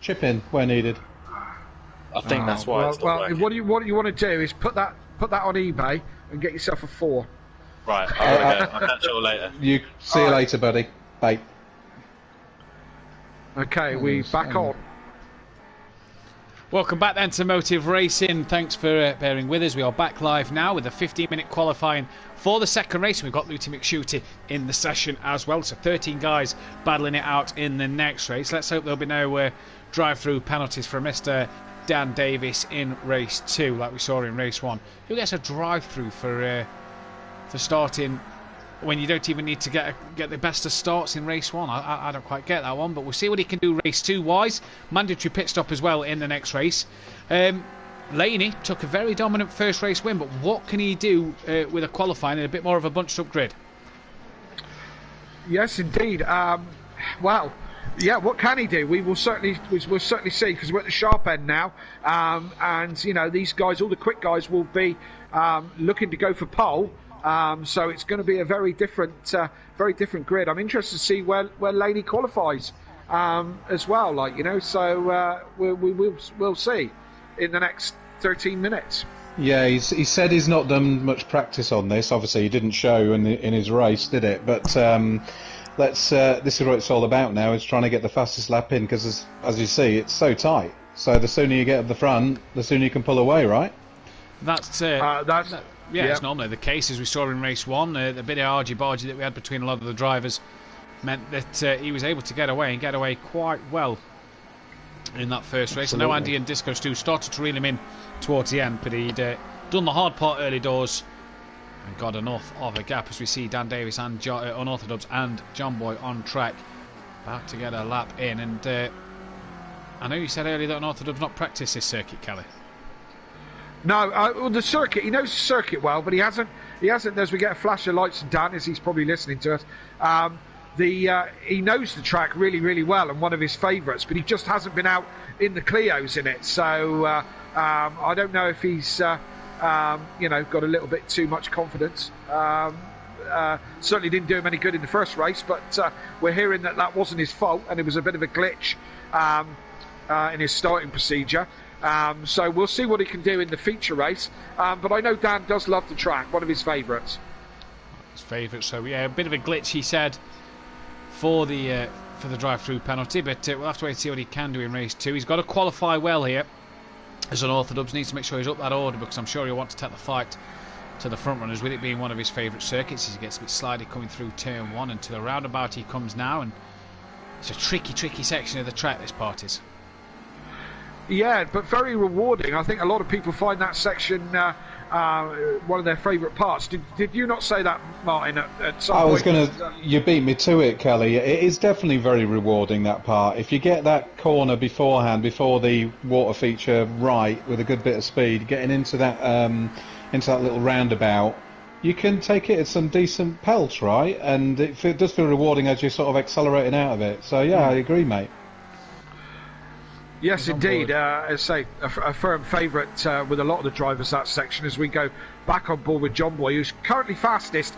chip in where needed. I think that's why. Well, what you want to do is put that on eBay and get yourself a 4. Right, I'll catch you all later. You see you later, buddy. Bye. Okay, we back on. Welcome back then to Motive Racing. Thanks for bearing with us. We are back live now with a 15-minute qualifying for the second race. We've got Luty McShooty in the session as well. So 13 guys battling it out in the next race. Let's hope there'll be no drive-through penalties for Mr. Dan Davis in race 2, like we saw in race 1. Who gets a drive-through for starting when you don't even need to get the best of starts in race 1? I don't quite get that one, but we'll see what he can do race 2 wise. Mandatory pit stop as well in the next race. Laney took a very dominant first race win, but what can he do with a qualifying and a bit more of a bunched up grid? Yes, indeed. Well, yeah, what can he do? We'll certainly see, because we're at the sharp end now, and you know, these guys, all the quick guys, will be looking to go for pole. So it's going to be a very different grid. I'm interested to see where Laney qualifies as well. Like, you know, so we'll see in the next 13 minutes. Yeah, he said he's not done much practice on this. Obviously, he didn't show in his race, did it? But this is what it's all about now. Is trying to get the fastest lap in, because as you see, it's so tight. So the sooner you get at the front, the sooner you can pull away, right? Yeah, it's normally the case, as we saw in race 1. The bit of argy-bargy that we had between a lot of the drivers meant that he was able to get away quite well in that first race. Absolutely. I know Andy and Disco Stu started to reel him in towards the end, but he'd done the hard part early doors and got enough of a gap, as we see Dan Davis and Unorthodox and John Boy on track, about to get a lap in. And I know you said earlier that Unorthodox not practiced this circuit, Kelly. No, well, the circuit, he knows the circuit well, but he hasn't, as we get a flash of lights from Dan, as he's probably listening to us, he knows the track really, really well, and one of his favourites, but he just hasn't been out in the Clios in it. So I don't know if he's, got a little bit too much confidence. Certainly didn't do him any good in the first race, but we're hearing that wasn't his fault, and it was a bit of a glitch in his starting procedure. So we'll see what he can do in the feature race. But I know Dan does love the track, one of his favourites. So yeah, a bit of a glitch, he said, for the drive-through penalty, but we'll have to wait and see what he can do in race 2. He's got to qualify well here as Unorthodox. Needs to make sure he's up that order, because I'm sure he'll want to take the fight to the front runners, with it being one of his favourite circuits, as he gets a bit slidey coming through turn 1, and to the roundabout he comes now, and it's a tricky section of the track, this part is. Yeah, but very rewarding. I think a lot of people find that section one of their favourite parts. Did you not say that, Martyn, at some point? I was going to... You beat me to it, Kelly. It is definitely very rewarding, that part. If you get that corner beforehand, before the water feature right, with a good bit of speed, getting into that little roundabout, you can take it at some decent pelt, right? And it does feel rewarding as you're sort of accelerating out of it. So, yeah, I agree, mate. Yes, indeed. As I say, a firm favourite with a lot of the drivers, that section, as we go back on board with John Boy, who's currently fastest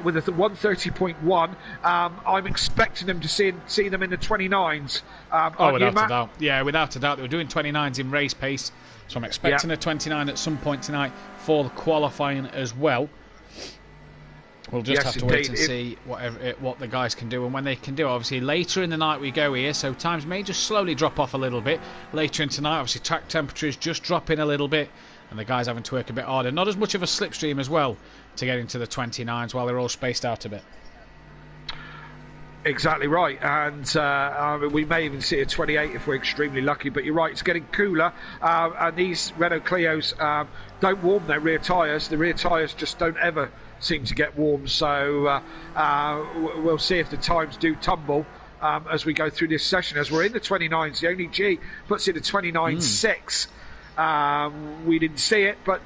with a 1:30.1. I'm expecting them to see them in the 29s. Without a doubt. Yeah, without a doubt. They were doing 29s in race pace, so I'm expecting a 29 at some point tonight for the qualifying as well. We'll just have to wait and see what the guys can do and when they can do. Obviously, later in the night we go here, so times may just slowly drop off a little bit. Later in tonight, obviously, track temperatures just dropping a little bit, and the guys having to work a bit harder. Not as much of a slipstream as well to get into the 29s while they're all spaced out a bit. Exactly right, and we may even see a 28 if we're extremely lucky, but you're right, it's getting cooler, and these Renault Clios don't warm their rear tyres. The rear tyres just don't ever seem to get warm, so we'll see if the times do tumble as we go through this session. As we're in the 29s, the only G puts it at 29.6. We didn't see it, but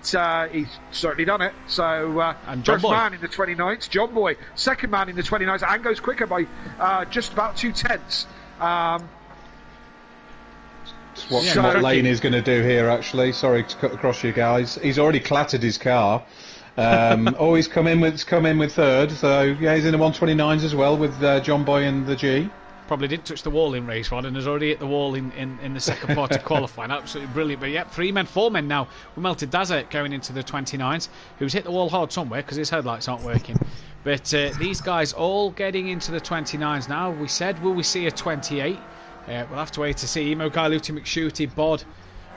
he's certainly done it. So first man in the 29s, John Boy. Second man in the 29s, and goes quicker by just about 2/10. What Lane is going to do here, actually. Sorry to cut across you guys. He's already clattered his car. He's come in with third. So yeah, he's in the 129s as well with John Boy and the G. probably didn't touch the wall in race 1 and has already hit the wall in the second part of qualifying. Absolutely brilliant. But yeah, 3 men, 4 men now. We melted Dazza going into the 29s, who's hit the wall hard somewhere because his headlights aren't working. But these guys all getting into the 29s now. We said, will we see a 28? We'll have to wait to see. Emo Guy, Luty McShooty, Bod,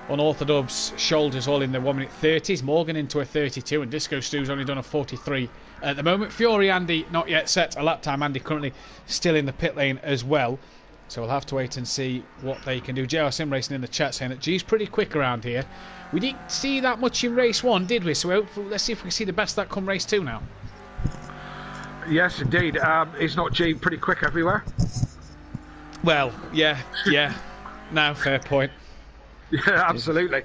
Unorthodox, Shoulders all in the 1 minute 30s. Morgan into a 32, and Disco Stu's only done a 43 at the moment. Fury Andy not yet set a lap time. Andy currently still in the pit lane as well. So we'll have to wait and see what they can do. JR Sim Racing in the chat saying that G's pretty quick around here. We didn't see that much in race 1, did we? So let's see if we can see the best that come race 2 now. Yes, indeed. Is not G pretty quick everywhere? Well, yeah. No, fair point. Yeah, absolutely.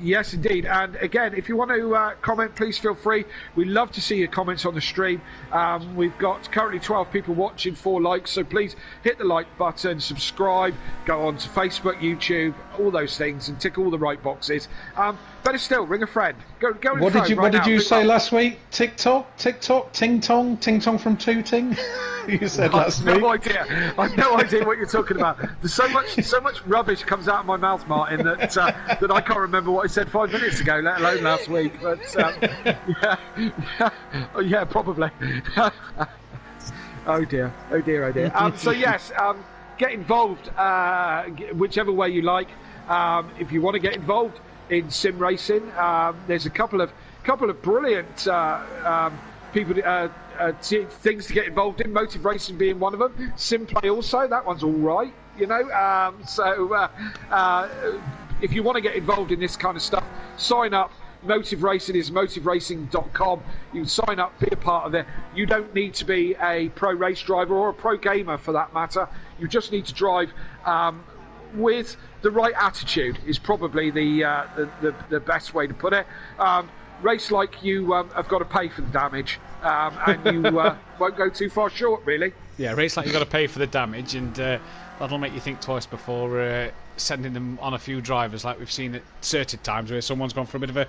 Yes, indeed. And again, if you want to comment, please feel free. We love to see your comments on the stream. We've got currently 12 people watching, 4 likes, so please hit the like button, subscribe, go on to Facebook, YouTube, all those things, and tick all the right boxes. Better still, ring a friend. Go. What did you say last week? TikTok, ting tong from Tooting. You said last week. No idea. I've no idea what you're talking about. There's so much rubbish comes out of my mouth, Martyn, that that I can't remember what I said 5 minutes ago, let alone last week. But yeah, probably. Oh dear. So yes, get involved whichever way you like. If you want to get involved in sim racing, there's a couple of brilliant people. Things to get involved in, motive racing being one of them. Sim play also, that one's all right, you know. If you want to get involved in this kind of stuff, sign up. Motive Racing is motiveracing.com. You can sign up, be a part of it. You don't need to be a pro race driver or a pro gamer for that matter. You just need to drive with the right attitude is probably the best way to put it. Race like you have got to pay for the damage, and you won't go too far short, really. Yeah, race like you've got to pay for the damage, and that'll make you think twice before sending them on a few drivers, like we've seen at certain times where someone's gone for a bit of a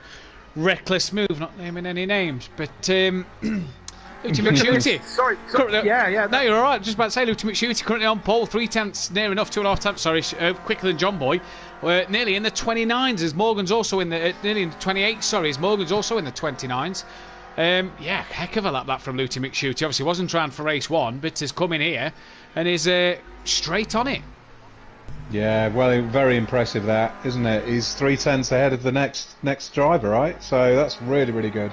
reckless move, not naming any names. But Luty McShooty. Sorry. Yeah. No, you're all right. Just about to say, Luty McShooty currently on pole, 3/10, near enough, 2.5 tenths. Sorry, quicker than John Boy. Nearly in the 29s, as Morgan's also in the nearly in the 28. Sorry, as Morgan's also in the 29s. Yeah, heck of a lap that from Luty McShooty. Obviously, wasn't trying for race 1, but has come in here and is straight on it. Yeah, well, very impressive that, isn't it? He's 3/10 ahead of the next driver, right? So that's really, really good.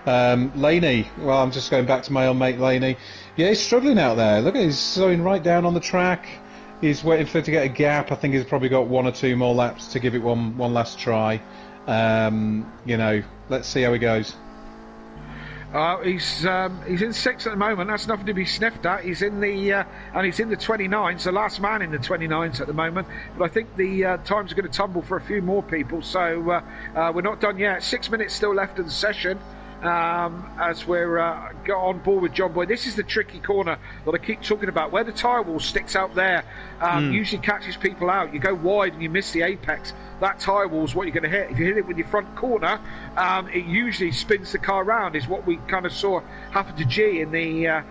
Laney, well, I'm just going back to my old mate Laney. Yeah, he's struggling out there. Look, he's slowing right down on the track. He's waiting for it to get a gap. I think he's probably got 1 or 2 more laps to give it one last try. You know, let's see how he goes. He's in 6th at the moment. That's nothing to be sniffed at. He's in the and he's in the 29s, the last man in the 29s at the moment. But I think the times are going to tumble for a few more people. So we're not done yet. 6 minutes still left of the session. As we're on board with John Boy. This is the tricky corner that I keep talking about, where the tyre wall sticks out there. Usually catches people out. You go wide and you miss the apex. That tyre wall is what you're going to hit. If you hit it with your front corner, it usually spins the car round. Is what we kind of saw happen to G in the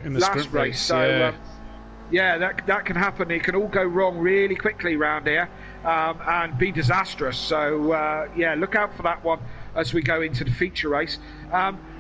last race. So yeah, that can happen. It can all go wrong really quickly around here and be disastrous. So yeah, look out for that one as we go into the feature race.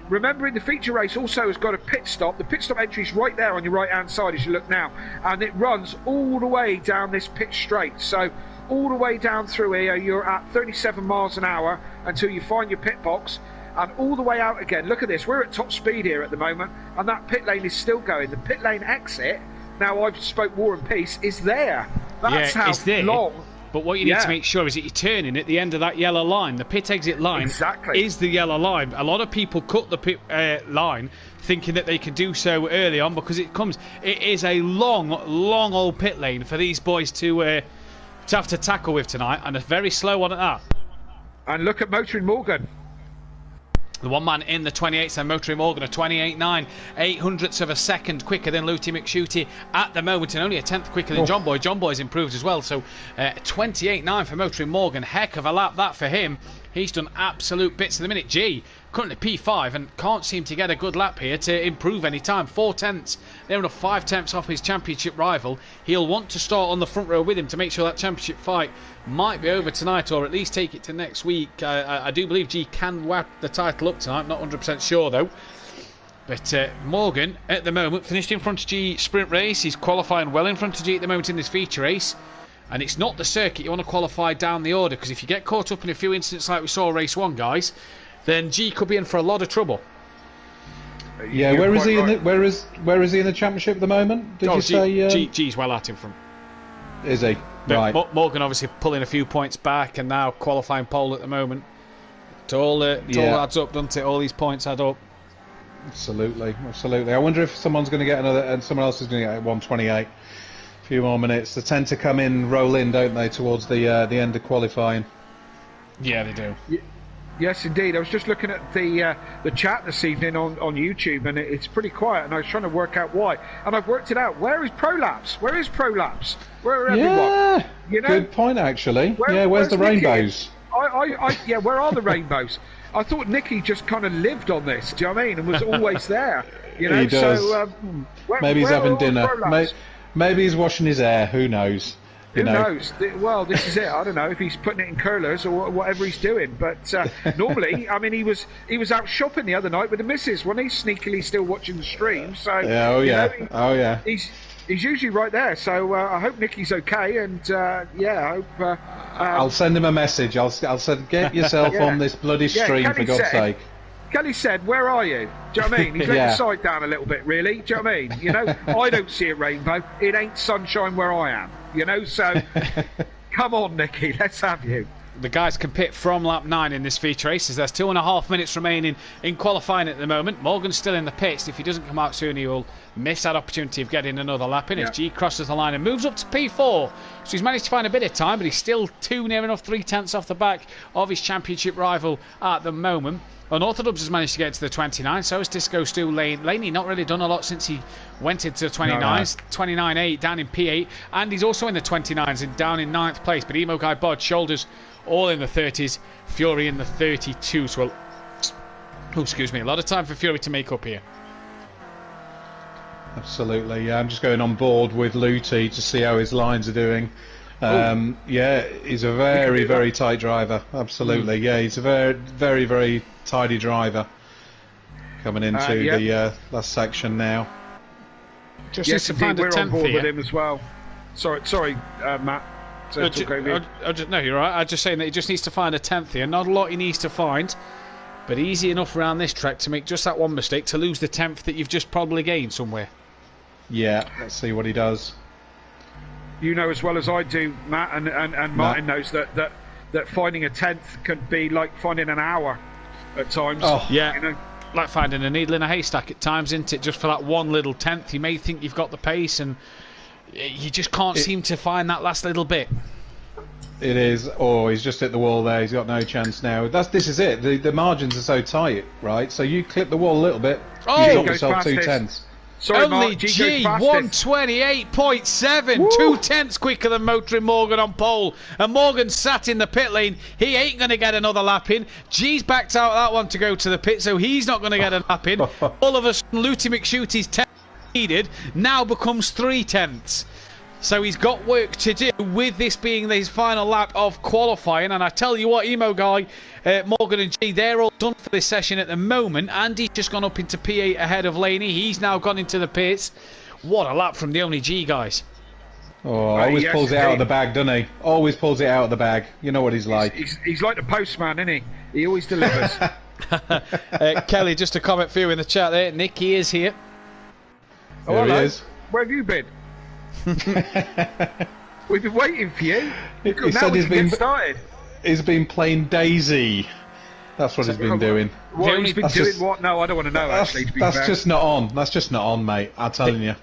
Remembering the feature race also has got a pit stop. The pit stop entry is right there on your right hand side as you look now, and it runs all the way down this pit straight. So all the way down through here, you're at 37 miles an hour until you find your pit box, and all the way out again. Look at this, we're at top speed here at the moment, and that pit lane is still going. The pit lane exit, now I've spoke War and Peace, is there. That's how long. But what you need to make sure is that you're turning at the end of that yellow line. The pit exit line is the yellow line. A lot of people cut the pit line thinking that they can do so early on because it is a long old pit lane for these boys to have to tackle with tonight, and a very slow one at that. And look at Motoring Morgan. The one man in the 28th, and Motoring Morgan, a 28.9, 800ths of a second quicker than Luty McShooty at the moment, and only a 10th quicker than John Boy. John Boy's improved as well, so 28.9 for Motoring Morgan. Heck of a lap that for him. He's done absolute bits at the minute. G currently P5 and can't seem to get a good lap here to improve any time. 4 tenths, near enough 5 tenths off his championship rival. He'll want to start on the front row with him to make sure that championship fight might be over tonight, or at least take it to next week. I do believe G can wrap the title up tonight, not 100% sure though. But Morgan, at the moment, finished in front of G sprint race. He's qualifying well in front of G at the moment in this feature race. And it's not the circuit you want to qualify down the order, because if you get caught up in a few incidents like we saw race 1, guys, then G could be in for a lot of trouble. Yeah, where is he? Right. Where is he in the championship at the moment? Did you say? G's well out in front. Is he? But right. Morgan obviously pulling a few points back, and now qualifying pole at the moment. It all adds up, doesn't it? All these points add up. Absolutely. I wonder if someone's going to get another, and someone else is going to get 128. A few more minutes. They tend to come in, roll in, don't they, towards the end of qualifying? Yeah, they do. Yes, indeed. I was just looking at the chat this evening on YouTube, and it's pretty quiet. And I was trying to work out why, and I've worked it out. Where is Prolapse? Where are everyone? Yeah, you know? Good point actually. Where's the rainbows? Yeah, where are the rainbows? I thought Nicky just kind of lived on this. Do you know what I mean? And was always there. You know, he does. So maybe he's having dinner. Maybe he's washing his hair. Who knows? Who knows? Well, this is it. I don't know if he's putting it in curlers or whatever he's doing. But normally, I mean, he was out shopping the other night with the missus when he's sneakily still watching the stream. So yeah, he's usually right there. So I hope Nicky's okay, and I hope. I'll send him a message. I'll said, get yourself on this bloody stream for God's sake. Kelly said, "Where are you?" Do you know what I mean? He's let the side down a little bit, really. Do you know what I mean? You know, I don't see a rainbow. It ain't sunshine where I am. You know, so come on, Nicky, let's have you. The guys can pit from lap 9 in this feature race, as there's 2.5 minutes remaining in qualifying at the moment. Morgan's still in the pits. If he doesn't come out soon, he will miss that opportunity of getting another lap in as G crosses the line and moves up to P4. So he's managed to find a bit of time, but he's still near enough 3 tenths off the back of his championship rival at the moment. Unorthodox has managed to get to the 29, so has Disco Stu Lane. Laney not really done a lot since he went into the 29s. 29.8 down in P8, and he's also in the 29s and down in 9th place. But Emo Guy Bod, Shoulders all in the 30s, Fury in the 32s. So, a lot of time for Fury to make up here. Absolutely, yeah. I'm just going on board with Luty to see how his lines are doing. He's a very, very tight driver. Absolutely, yeah. He's a very, very, very tidy driver. Coming into the last section now. Just needs to find a 10th on board with him as well. Sorry, Matt. No, you're right. I'm just saying that he just needs to find a 10th here. Not a lot he needs to find, but easy enough around this track to make just that one mistake to lose the 10th that you've just probably gained somewhere. Yeah, let's see what he does. You know as well as I do, Matt, and Martyn knows that finding a 10th can be like finding an hour at times. Oh, yeah. You know? Like finding a needle in a haystack at times, isn't it? Just for that one little 10th. You may think you've got the pace, and you just can't seem to find that last little bit. It is. Oh, he's just hit the wall there. He's got no chance now. This is it. The margins are so tight, right? So you clip the wall a little bit, you got yourself 2 tenths. Sorry, only Mark, G 128.7, 2 tenths quicker than Motoring Morgan on pole, and Morgan sat in the pit lane. He ain't going to get another lap in. G's backed out that one to go to the pit, so he's not going to get a lap in. All of a sudden, Luty McShootie's 10 needed now becomes 3 tenths. So he's got work to do with this being his final lap of qualifying. And I tell you what, Emo Guy, Morgan and G, they're all done for this session at the moment. Andy's just gone up into P8 ahead of Laney. He's now gone into the pits. What a lap from the only G, guys. Oh, always pulls it out of the bag, doesn't he? Always pulls it out of the bag. You know what he's like. He's like the postman, isn't he? He always delivers. Kelly, just a comment for you in the chat there. Nicky is here. There he is. Where have you been? We've been waiting for you. He said he's been playing Daisy. That's what he's been doing. What he's been doing? What? No, I don't want to know. Actually, that's just not on. That's just not on, mate. I'm telling you.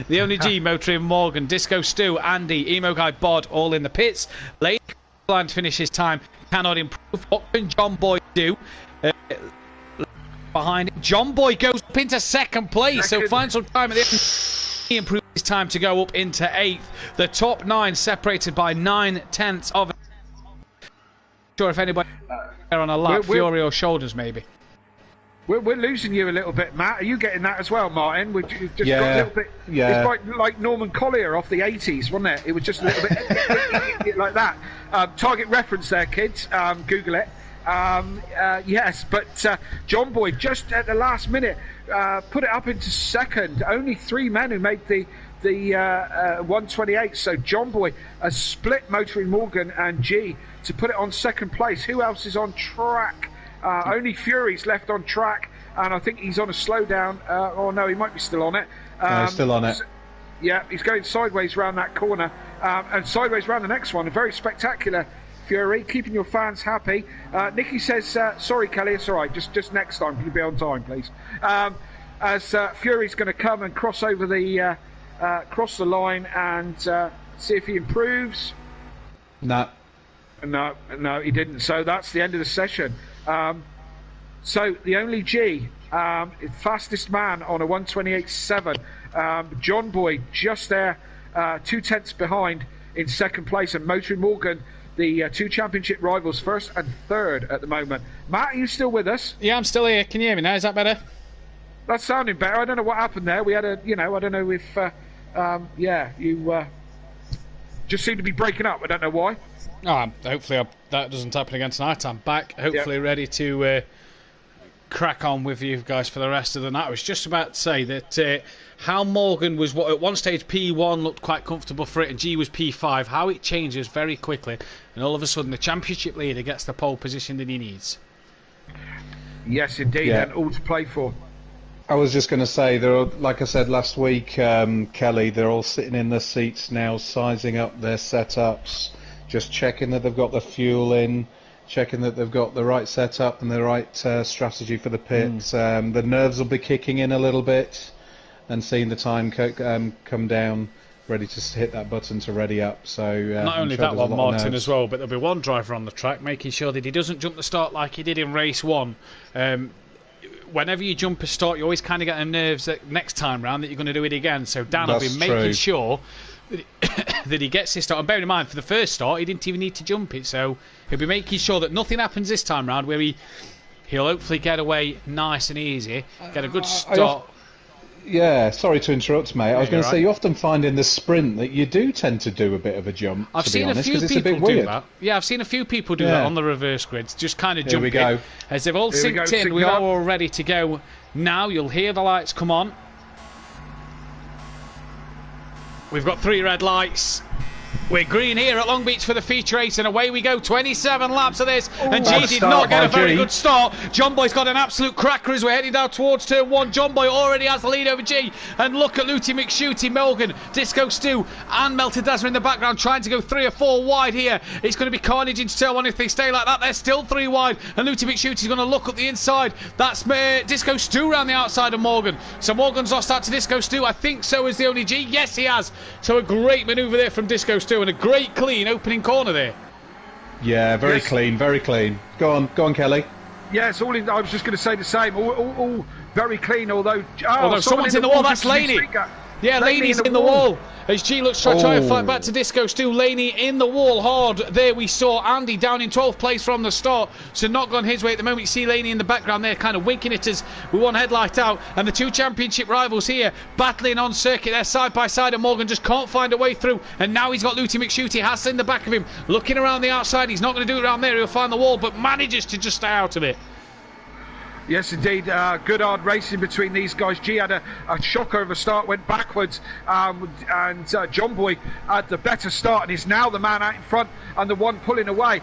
The only G, Motoring Morgan, Disco Stu, Andy, Emo Guy Bod, all in the pits. Late line to finish his time. Cannot improve. What can John Boy do? Behind him, John Boy goes up into second place. So find some time at the end. He improved his time to go up into 8th. The top 9 separated by 9 tenths of sure if anybody on a lap, Fury or shoulders maybe. We're losing you a little bit, Matt. Are you getting that as well, Martyn? We've just got a little bit. Yeah. It's like Norman Collier off the 80s, wasn't it? It was just a little bit like that. Target reference there, kids. Google it. Yes, but John Boy just at the last minute put it up into second. Only 3 men who made the 128. So John Boy has split Motoring Morgan and G to put it on second place. Who else is on track? Only Fury's left on track, and I think he's on a slowdown. Or no, he might be still on it. No, he's still on it. Yeah, he's going sideways round that corner, and sideways round the next one. A very spectacular Fury, keeping your fans happy. Nicky says, sorry, Kelly, it's all right. Just next time, can you be on time, please? As Fury's going to come and cross over the line and see if he improves. No, he didn't. So that's the end of the session. So the only G, fastest man on a 128.7. John Boy just there, 2 tenths behind in second place, and Motoring Morgan, the 2 championship rivals, first and third at the moment. Matt, are you still with us? Yeah, I'm still here. Can you hear me now? Is that better? That's sounding better. I don't know what happened there. We had I don't know if, you just seem to be breaking up. I don't know why. Hopefully that doesn't happen again tonight. I'm back, hopefully ready to crack on with you guys for the rest of the night. I was just about to say that how Morgan was at one stage P1, looked quite comfortable for it, and G was P5, how it changes very quickly, and all of a sudden the championship leader gets the pole position that he needs. Yes, indeed, and all to play for. I was just going to say, they're all, like I said last week, Kelly, they're all sitting in their seats now, sizing up their setups, just checking that they've got the fuel in, checking that they've got the right setup and the right strategy for the pits. The nerves will be kicking in a little bit, and seeing the time come down, ready to hit that button to ready up. So not only that one, Martyn, as well, but there'll be one driver on the track making sure that he doesn't jump the start like he did in race 1. Whenever you jump a start, you always kind of get the nerves that next time round that you're going to do it again. So Dan will be making sure that he gets his start. And bearing in mind, for the first start, he didn't even need to jump it. So he'll be making sure that nothing happens this time round, where he'll hopefully get away nice and easy, get a good start. Yeah, sorry to interrupt, mate. I was going to say, you often find in the sprint that you do tend to do a bit of a jump. I've seen a few people do that. Yeah, I've seen a few people do that on the reverse grids, just kind of jump it. As they've all synced in, we are all ready to go. Now you'll hear the lights come on. We've got 3 red lights. We're green here at Long Beach for the feature race, and away we go. 27 laps of this, and G did not get a very good start. John Boy's got an absolute cracker as we're heading down towards turn 1. John Boy already has the lead over G, and look at Luty McShooty, Morgan, Disco Stu, and Melted Dazzler in the background, trying to go 3 or 4 wide here. It's going to be carnage into turn 1 if they stay like that. They're still 3 wide, and Luty McShooty's going to look up the inside. That's Disco Stu around the outside of Morgan. So Morgan's lost out to Disco Stu. I think so is the only G. Yes, he has. So a great manoeuvre there from Disco Stu, and a great clean opening corner there. Yeah, very clean, very clean. Go on, Kelly. Yes, I was just going to say the same. All very clean, although someone's in the wall. That's Laney. Yeah, Laney's in the wall. As G looks to try and fight back to Disco Stu. Laney in the wall hard. There we saw Andy down in 12th place from the start. So not gone his way at the moment. You see Laney in the background there kind of winking at us with one headlight out. And the 2 championship rivals here battling on circuit. They're side by side, and Morgan just can't find a way through. And now he's got Luty McShooty. Hassel in the back of him, looking around the outside. He's not going to do it around there. He'll find the wall, but manages to just stay out of it. Yes, indeed. Good hard racing between these guys. G had a shocker of a start, went backwards, and John Boy had the better start and is now the man out in front and the one pulling away.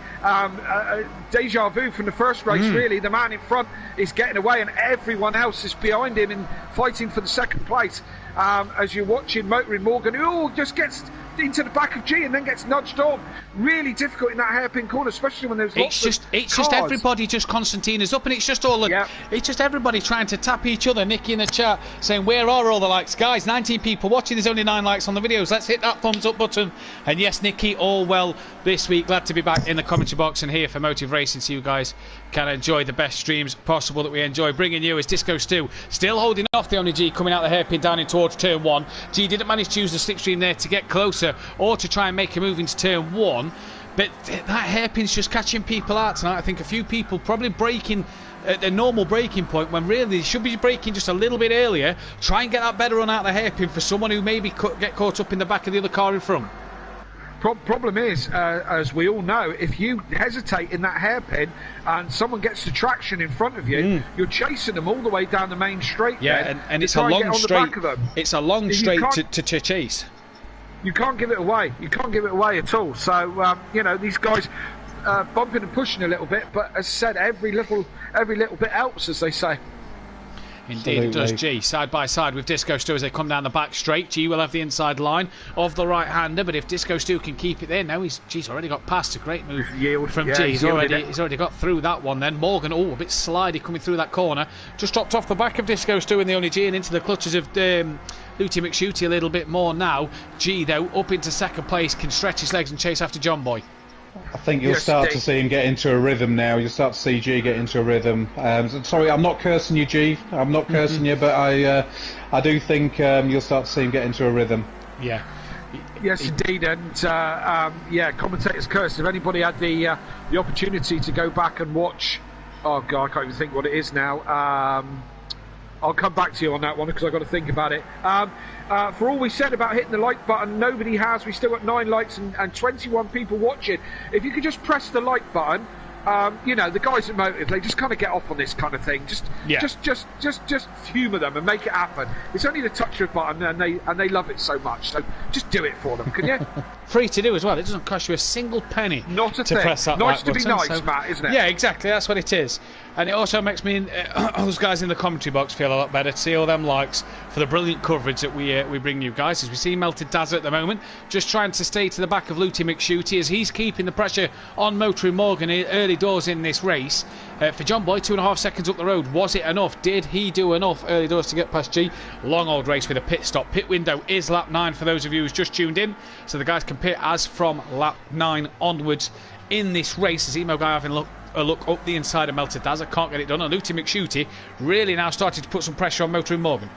Deja vu from the first race, really. The man in front is getting away and everyone else is behind him and fighting for the second place. As you're watching Motoring Morgan, who just gets into the back of G and then gets nudged on. Really difficult in that hairpin corner, especially when there's lots of cars. It's just everybody, just Constantina's up, and it's just all it's just everybody trying to tap each other. Nicky in the chat saying, where are all the likes? Guys, 19 people watching, there's only 9 likes on the videos. Let's hit that thumbs up button. And yes, Nicky, all well this week. Glad to be back in the commentary box and here for Motive Racing, so you guys can enjoy the best streams possible that we enjoy bringing you. As Disco Stu still holding off the only G coming out the hairpin down in towards turn 1. G didn't manage to use the slipstream there to get closer or to try and make a move into turn 1, But that hairpin's just catching people out tonight. I think a few people probably braking at the normal braking point when really they should be braking just a little bit earlier. Try and get that better run out of the hairpin for someone who maybe get caught up in the back of the other car in front. Problem is, as we all know, if you hesitate in that hairpin and someone gets the traction in front of you, you're chasing them all the way down the main straight. Yeah, and it's a long straight. It's a long straight to chase. You can't give it away. You can't give it away at all. So these guys bumping and pushing a little bit, but as I said, every little bit helps, as they say. Indeed, it does. G side by side with Disco Stu as they come down the back straight. G will have the inside line of the right-hander, but if Disco Stu can keep it there, now he's already got past. A great move from G. He's already got through that one. Then Morgan, a bit slidey coming through that corner, just dropped off the back of Disco Stu in the only G and into the clutches of Lutey McShooty a little bit more now. G though up into second place, can stretch his legs and chase after John Boy. I think you'll start to see him get into a rhythm now. You'll start to see G get into a rhythm. Sorry, I'm not cursing you, G. I'm not cursing you, but I do think you'll start to see him get into a rhythm. Yeah. Yes, indeed, and commentators curse. If anybody had the opportunity to go back and watch, oh god, I can't even think what it is now. I'll come back to you on that one because I've got to think about it. For all we said about hitting the like button, nobody has. We still got 9 likes and 21 people watching. If you could just press the like button, the guys at Motive, they just kind of get off on this kind of thing. Just humour them and make it happen. It's only the touch of a button, and they love it so much. So just do it for them, can you? Free to do as well. It doesn't cost you a single penny. Not a to thing. Press that nice like to button, be nice, so, Matt, isn't it? Yeah, exactly. That's what it is. And it also makes me those guys in the commentary box feel a lot better to see all them likes for the brilliant coverage that we bring you guys. As we see Melted Dazza at the moment, just trying to stay to the back of Lutey McShooty as he's keeping the pressure on Motoring Morgan early doors in this race. For John Boy, 2.5 seconds up the road. Was it enough? Did he do enough early doors to get past G? Long old race with a pit stop. Pit window is lap 9 for those of you who's just tuned in. So the guys can pit as from lap 9 onwards in this race. As Emo Guy having a look up the inside of Melted Dazza. Can't get it done. And Lutey McShooty really now started to put some pressure on Motoring Morgan.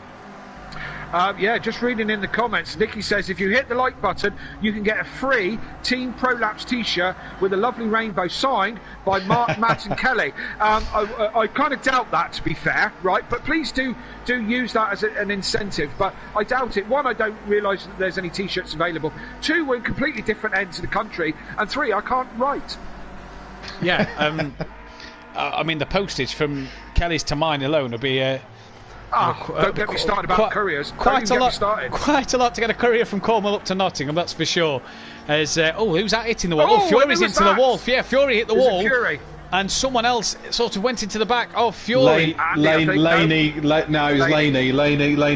Just reading in the comments, Nicky says if you hit the like button, you can get a free Team Prolapse t-shirt with a lovely rainbow signed by Matt and Kelly. I kind of doubt that, to be fair, right? But please do use that as an incentive. But I doubt it. 1, I don't realise that there's any t-shirts available. 2, we're in completely different ends of the country. And 3, I can't write. Yeah, I mean, the postage from Kelly's to mine alone would be... don't get me started about couriers. Quite a lot to get a courier from Cornwall up to Nottingham, that's for sure. As who's that hitting the wall? Fury's into the wall. Yeah, Fury hit the wall. Fury? And someone else sort of went into the back. Oh, Fury. Laney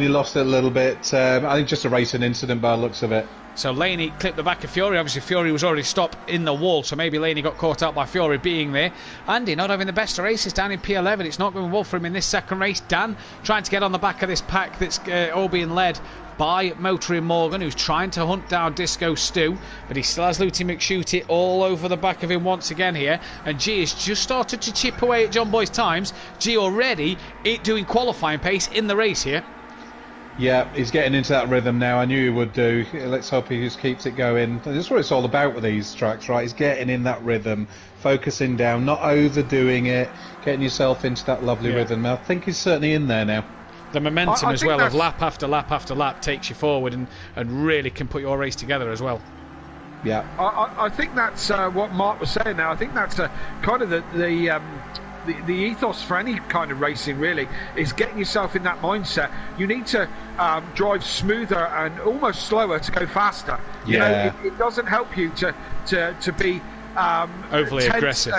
lost it a little bit. I think just a racing incident by the looks of it. So Laney clipped the back of Fury. Obviously Fury was already stopped in the wall, so maybe Laney got caught out by Fury being there. Andy not having the best of races down in P11. It's not going well for him in this second race. Dan trying to get on the back of this pack that's all being led by Motoring Morgan, who's trying to hunt down Disco Stu, but he still has Lutey McShooty all over the back of him once again here. And G has just started to chip away at John Boy's times. G already doing qualifying pace in the race here. Yeah, he's getting into that rhythm now. I knew he would do. Let's hope he just keeps it going. That's what it's all about with these tracks, right? He's getting in that rhythm, focusing down, not overdoing it, getting yourself into that lovely rhythm. I think he's certainly in there now. The momentum as well of lap after lap after lap takes you forward and really can put your race together as well. Yeah. I think that's what Mark was saying now. I think that's kind of the ethos for any kind of racing, really, is getting yourself in that mindset. You need to drive smoother and almost slower to go faster. You know, it doesn't help you to be overly aggressive.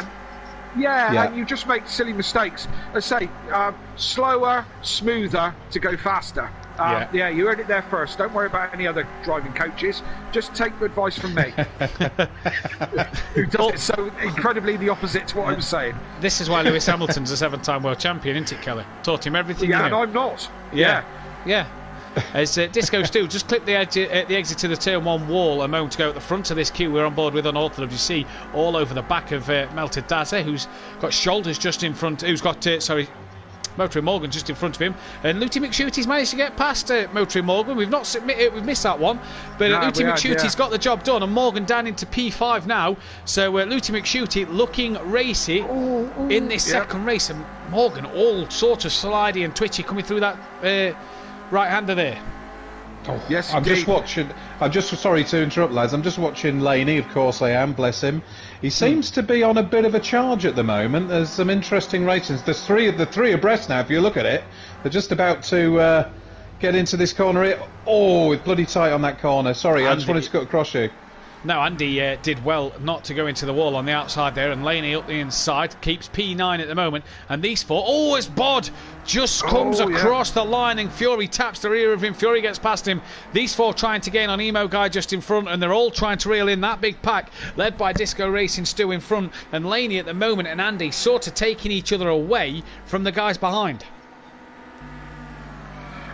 And you just make silly mistakes. Let's say slower, smoother to go faster. You heard it there first. Don't worry about any other driving coaches. Just take the advice from me, who does it so incredibly the opposite to what I was saying. This is why Lewis Hamilton's a 7-time world champion, isn't it, Kelly? Taught him everything. Yeah, he knew. and I'm not. Yeah. As Disco Stu just clipped the exit to the turn 1 wall a moment ago at the front of this queue we're on board with on Orthodox all over the back of Melted Dazza, who's got shoulders just in front, who's got Motoring Morgan just in front of him, and Luty McShooty's managed to get past Motoring Morgan. We've missed that one, but Luty McShooty's got the job done, and Morgan down into P5 now. So Luty McShooty looking racy in this second race, and Morgan all sorts of slidey and twitchy coming through that right-hander there. Yes, I'm just watching. Sorry to interrupt, lads. I'm just watching Laney. Of course, I am. Bless him. He seems to be on a bit of a charge at the moment. There's some interesting races. There's three abreast now. If you look at it, they're just about to get into this corner here. Oh, it's bloody tight on that corner. Sorry, I just wanted to cut across you. No, Andy did well not to go into the wall on the outside there, and Laney up the inside keeps P9 at the moment. And these four, as Bod just comes across the line, and Fury taps the rear of him. Fury gets past him. These four trying to gain on Emo Guy just in front, and they're all trying to reel in that big pack, led by Disco Racing Stu in front, and Laney at the moment and Andy sort of taking each other away from the guys behind.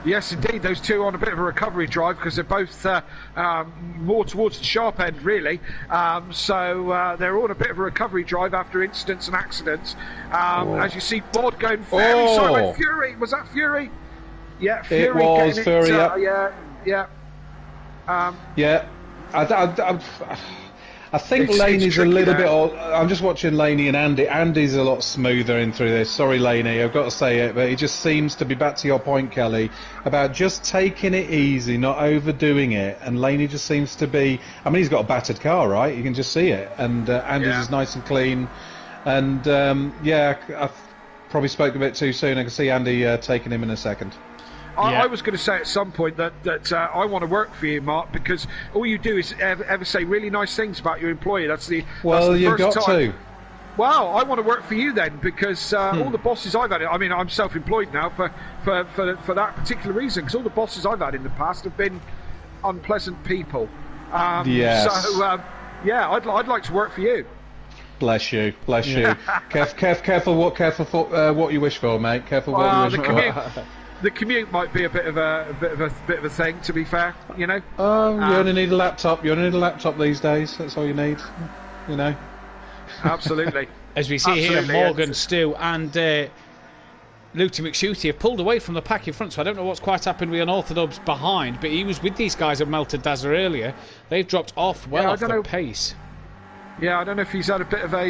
Yes, indeed. Those two are on a bit of a recovery drive because they're both more towards the sharp end, really. So they're all on a bit of a recovery drive after incidents and accidents. As you see, Bod going very sorry. Fury, was that Fury? Yeah, Fury. It was Fury. I think Laney's a little bit old. I'm just watching Laney and Andy. Andy's a lot smoother in through this. Sorry, Laney, I've got to say it, but he just seems to be, back to your point, Kelly, about just taking it easy, not overdoing it. And Laney just seems to be, I mean, he's got a battered car, right? You can just see it. And Andy's is nice and clean. And, I probably spoke a bit too soon. I can see Andy taking him in a second. I was going to say at some point that I want to work for you, Mark, because all you do is ever say really nice things about your employer. That's the you've got to. Well, I want to work for you then, because all the bosses I've had, I mean, I'm self-employed now for that particular reason, because all the bosses I've had in the past have been unpleasant people. Yes. So, I'd like to work for you. Bless you. Careful what you wish for, mate. Careful what you wish for. The commute might be a bit of a thing, to be fair, you know. You only need a laptop. You only need a laptop these days. That's all you need, you know. Absolutely. As we see here, Morgan, Stu, and Luty McShooty have pulled away from the pack in front. So I don't know what's quite happened with Unorthodox behind, but he was with these guys at Melted Dazzler earlier. They've dropped off off the pace. Yeah, I don't know if he's had a bit of a.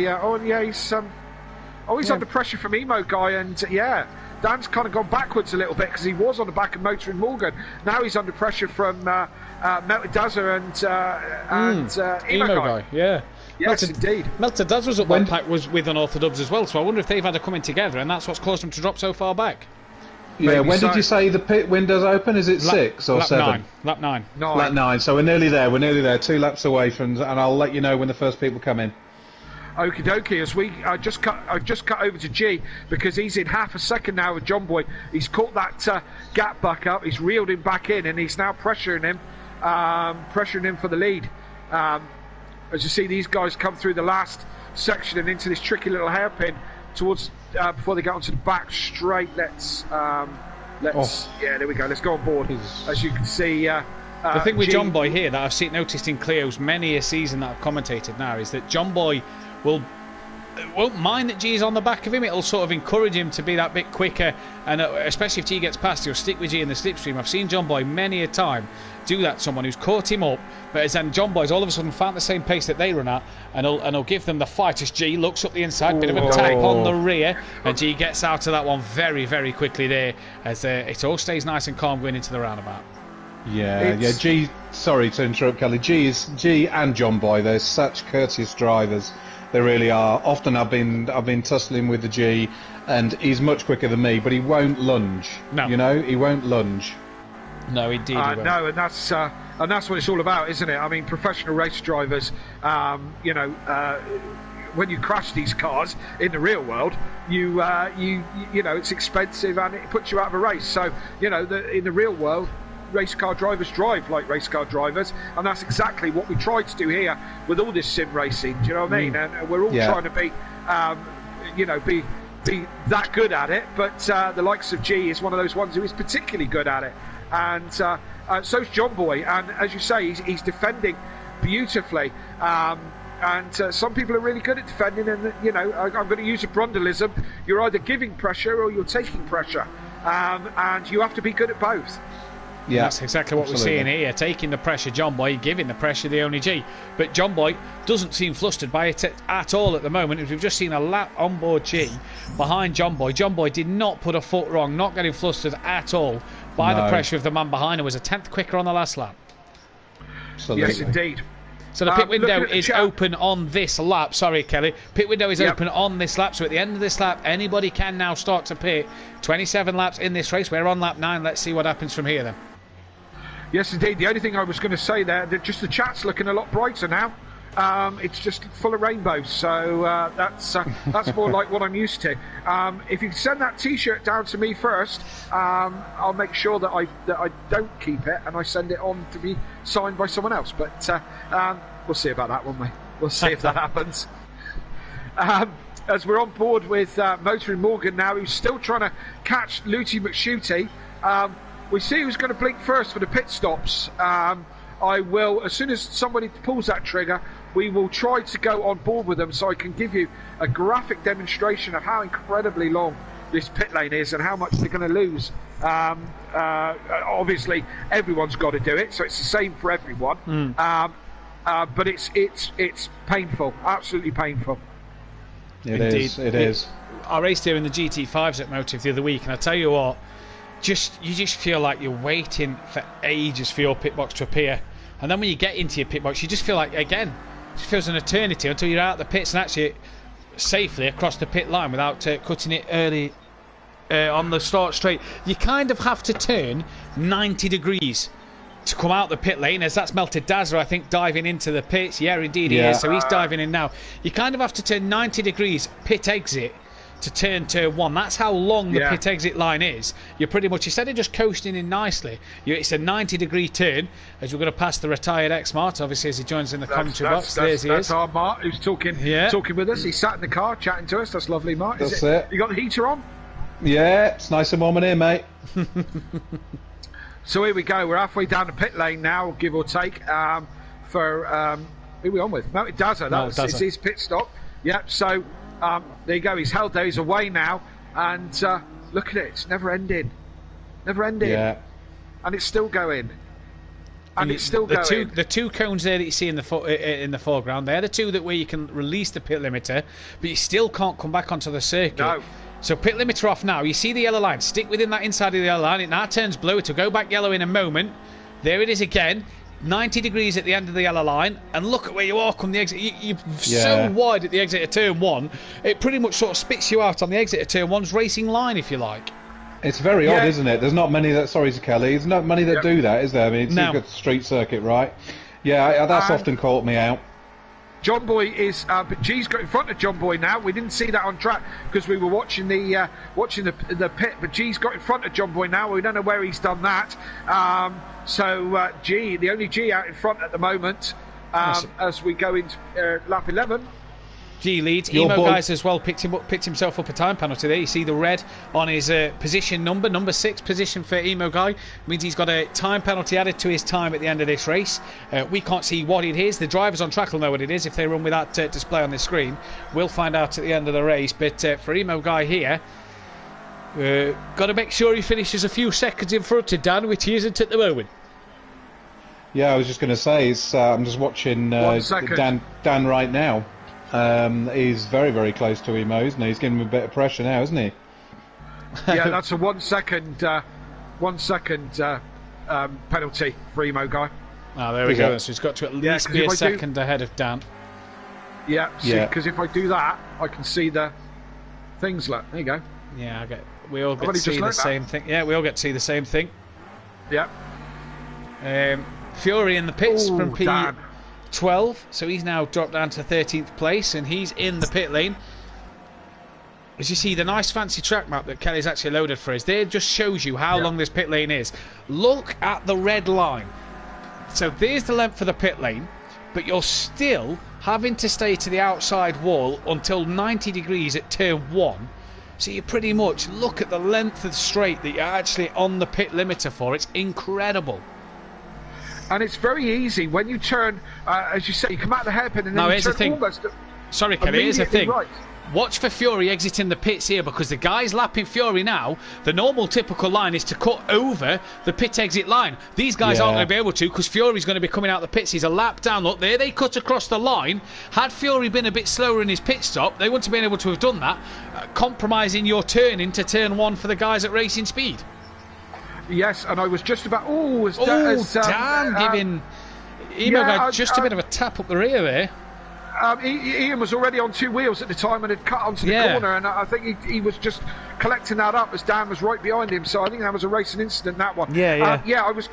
He's under pressure from Emo Guy, and Dan's kind of gone backwards a little bit because he was on the back of Motoring Morgan. Now he's under pressure from Melted Dazzler and Emo Guy. Yeah. Yes, indeed. Melted Dazzler's at one pack was with Unorthodox as well, so I wonder if they've had a coming together, and that's what's caused them to drop so far back. Yeah, when did you say the pit windows open? Is it 6 or 7? Lap 9. Lap 9. So we're nearly there. 2 laps away from, and I'll let you know when the first people come in. Okie dokie, as I've just cut over to G because he's in half a second now with John Boy. He's caught that gap back up, he's reeled him back in, and he's now pressuring him for the lead. As you see, these guys come through the last section and into this tricky little hairpin towards before they get onto the back straight. There we go. Let's go on board. As you can see. The thing with John Boy here that I've noticed in Clio's many a season that I've commentated now is that John Boy won't mind that G is on the back of him. It'll sort of encourage him to be that bit quicker, and especially if G gets past, he'll stick with G in the slipstream. I've seen John Boy many a time do that to someone who's caught him up, but then John Boy's all of a sudden found the same pace that they run at, and he'll give them the fight as G looks up the inside, bit of a tap on the rear, and G gets out of that one very, very quickly there, as it all stays nice and calm going into the roundabout. G. Sorry to interrupt, Kelly. G and John Boy. They're such courteous drivers. They really are. Often I've been tussling with the G, and he's much quicker than me, but he won't lunge. No, he won't lunge. No, indeed. He won't. No, and that's what it's all about, isn't it? I mean, professional race drivers. When you crash these cars in the real world, you it's expensive and it puts you out of a race. So in the real world, race car drivers drive like race car drivers, and that's exactly what we try to do here with all this sim racing. Do you know what I mean? And we're all trying to be that good at it, but the likes of G is one of those ones who is particularly good at it, and so's John Boy, and as you say, he's defending beautifully. And some people are really good at defending, and I'm going to use a Brundleism. You're either giving pressure or you're taking pressure, and you have to be good at both. Yeah, that's exactly what we're seeing here. Taking the pressure, John Boy, giving the pressure, the only G. But John Boy doesn't seem flustered by it at all at the moment. We've just seen a lap onboard G behind John Boy. John Boy did not put a foot wrong, not getting flustered at all by the pressure of the man behind him. Was a 10th quicker on the last lap. Absolutely. Yes, indeed. So the pit window is open on this lap. Sorry, Kelly. Pit window is open on this lap. So at the end of this lap, anybody can now start to pit. 27 laps in this race. We're on lap 9. Let's see what happens from here then. Yes, indeed. The only thing I was going to say there, that just the chat's looking a lot brighter now. It's just full of rainbows, so that's more like what I'm used to. If you send that T-shirt down to me first, I'll make sure that I don't keep it and I send it on to be signed by someone else. But we'll see about that, won't we? We'll see if that happens. As we're on board with Motor and Morgan now, who's still trying to catch Luty McShooty. We see who's going to blink first for the pit stops. I will, as soon as somebody pulls that trigger, we will try to go on board with them so I can give you a graphic demonstration of how incredibly long this pit lane is and how much they're going to lose. Obviously, everyone's got to do it, so it's the same for everyone. But it's painful, absolutely painful. It is. I raced here in the GT5s at Motive the other week, and I tell you what, you just feel like you're waiting for ages for your pit box to appear, and then when you get into your pit box, you just feel like, again, it feels an eternity until you're out the pits and actually safely across the pit line without cutting it early on the start straight. You kind of have to turn 90 degrees to come out the pit lane, as that's Melted Dazzler, I think, diving into the pits. Yeah, indeed he is, so he's diving in now. You kind of have to turn 90 degrees pit exit to turn 1. That's how long the pit exit line is. You're pretty much, instead of just coasting in nicely, it's a 90-degree turn, as we're going to pass the retired X-Mart, obviously, as he joins in the commentary box. That's our Mart, who's talking with us. He's sat in the car chatting to us. That's lovely, Mart. That's it. You got the heater on? Yeah, it's nice and warm in here, mate. So here we go. We're halfway down the pit lane now, give or take, for who are we on with? Melted Dazzler. It's his pit stop. Yep, so there you go. He's held those away now, and look at it. It's never ending. Yeah. And it's still going. And it's still going. The two cones there that you see in the foreground, they're the two where you can release the pit limiter, but you still can't come back onto the circuit. No. So pit limiter off now. You see the yellow line. Stick within that inside of the yellow line. It now turns blue. It'll go back yellow in a moment. There it is again. 90 degrees at the end of the yellow line. And look at where you are come the exit. You're so wide at the exit of turn 1. It pretty much sort of spits you out on the exit of turn 1's racing line, if you like. It's very odd, isn't it? There's not many that... Sorry, Kelly. There's not many that do that, is there? I mean, it's a good street circuit, right? Yeah, that's often caught me out. John Boy is, but G's got in front of John Boy now. We didn't see that on track because we were watching the pit. But G's got in front of John Boy now. We don't know where he's done that. So G, the only G out in front at the moment, as we go into lap 11. G leads. Emo guys as well picked himself up a time penalty there. You see the red on his position number 6 position for Emo guy. Means he's got a time penalty added to his time at the end of this race. We can't see what it is. The drivers on track will know what it is if they run with that display on the screen. We'll find out at the end of the race. But for Emo guy here, got to make sure he finishes a few seconds in front of Dan, which he isn't at the moment. Yeah, I was just going to say, I'm just watching Dan right now. He's very, very close to Emo, isn't he? He's giving him a bit of pressure now, isn't he? Yeah, that's a 1 second penalty for Emo guy. Oh, there we go. So he's got to at least be a second ahead of Dan. Yeah, because if I do that, I can see the things. Look, there you go. Yeah, we all get to see the same thing. Yeah, we all get to see the same thing. Yeah. Fury in the pits from P12, so he's now dropped down to 13th place, and he's in the pit lane. As you see, the nice fancy track map that Kelly's actually loaded for us, there just shows you how long this pit lane is. Look at the red line. So there's the length for the pit lane, but you're still having to stay to the outside wall until 90 degrees at turn 1. So you pretty much look at the length of the straight that you're actually on the pit limiter for. It's incredible. And it's very easy when you turn, as you say, you come out the hairpin and then you turn almost. Sorry, Kelly, here's the thing. Right. Watch for Fury exiting the pits here, because the guys lapping Fury now, the normal typical line is to cut over the pit exit line. These guys aren't going to be able to, because Fury's going to be coming out the pits. He's a lap down. Look, there they cut across the line. Had Fury been a bit slower in his pit stop, they wouldn't have been able to have done that, compromising your turn into turn one for the guys at racing speed. Yes, and I was just about... Dan giving Emo just a bit of a tap up the rear there. Iain was already on two wheels at the time and had cut onto the corner, and I think he was just collecting that up as Dan was right behind him. So I think that was a racing incident, that one. I was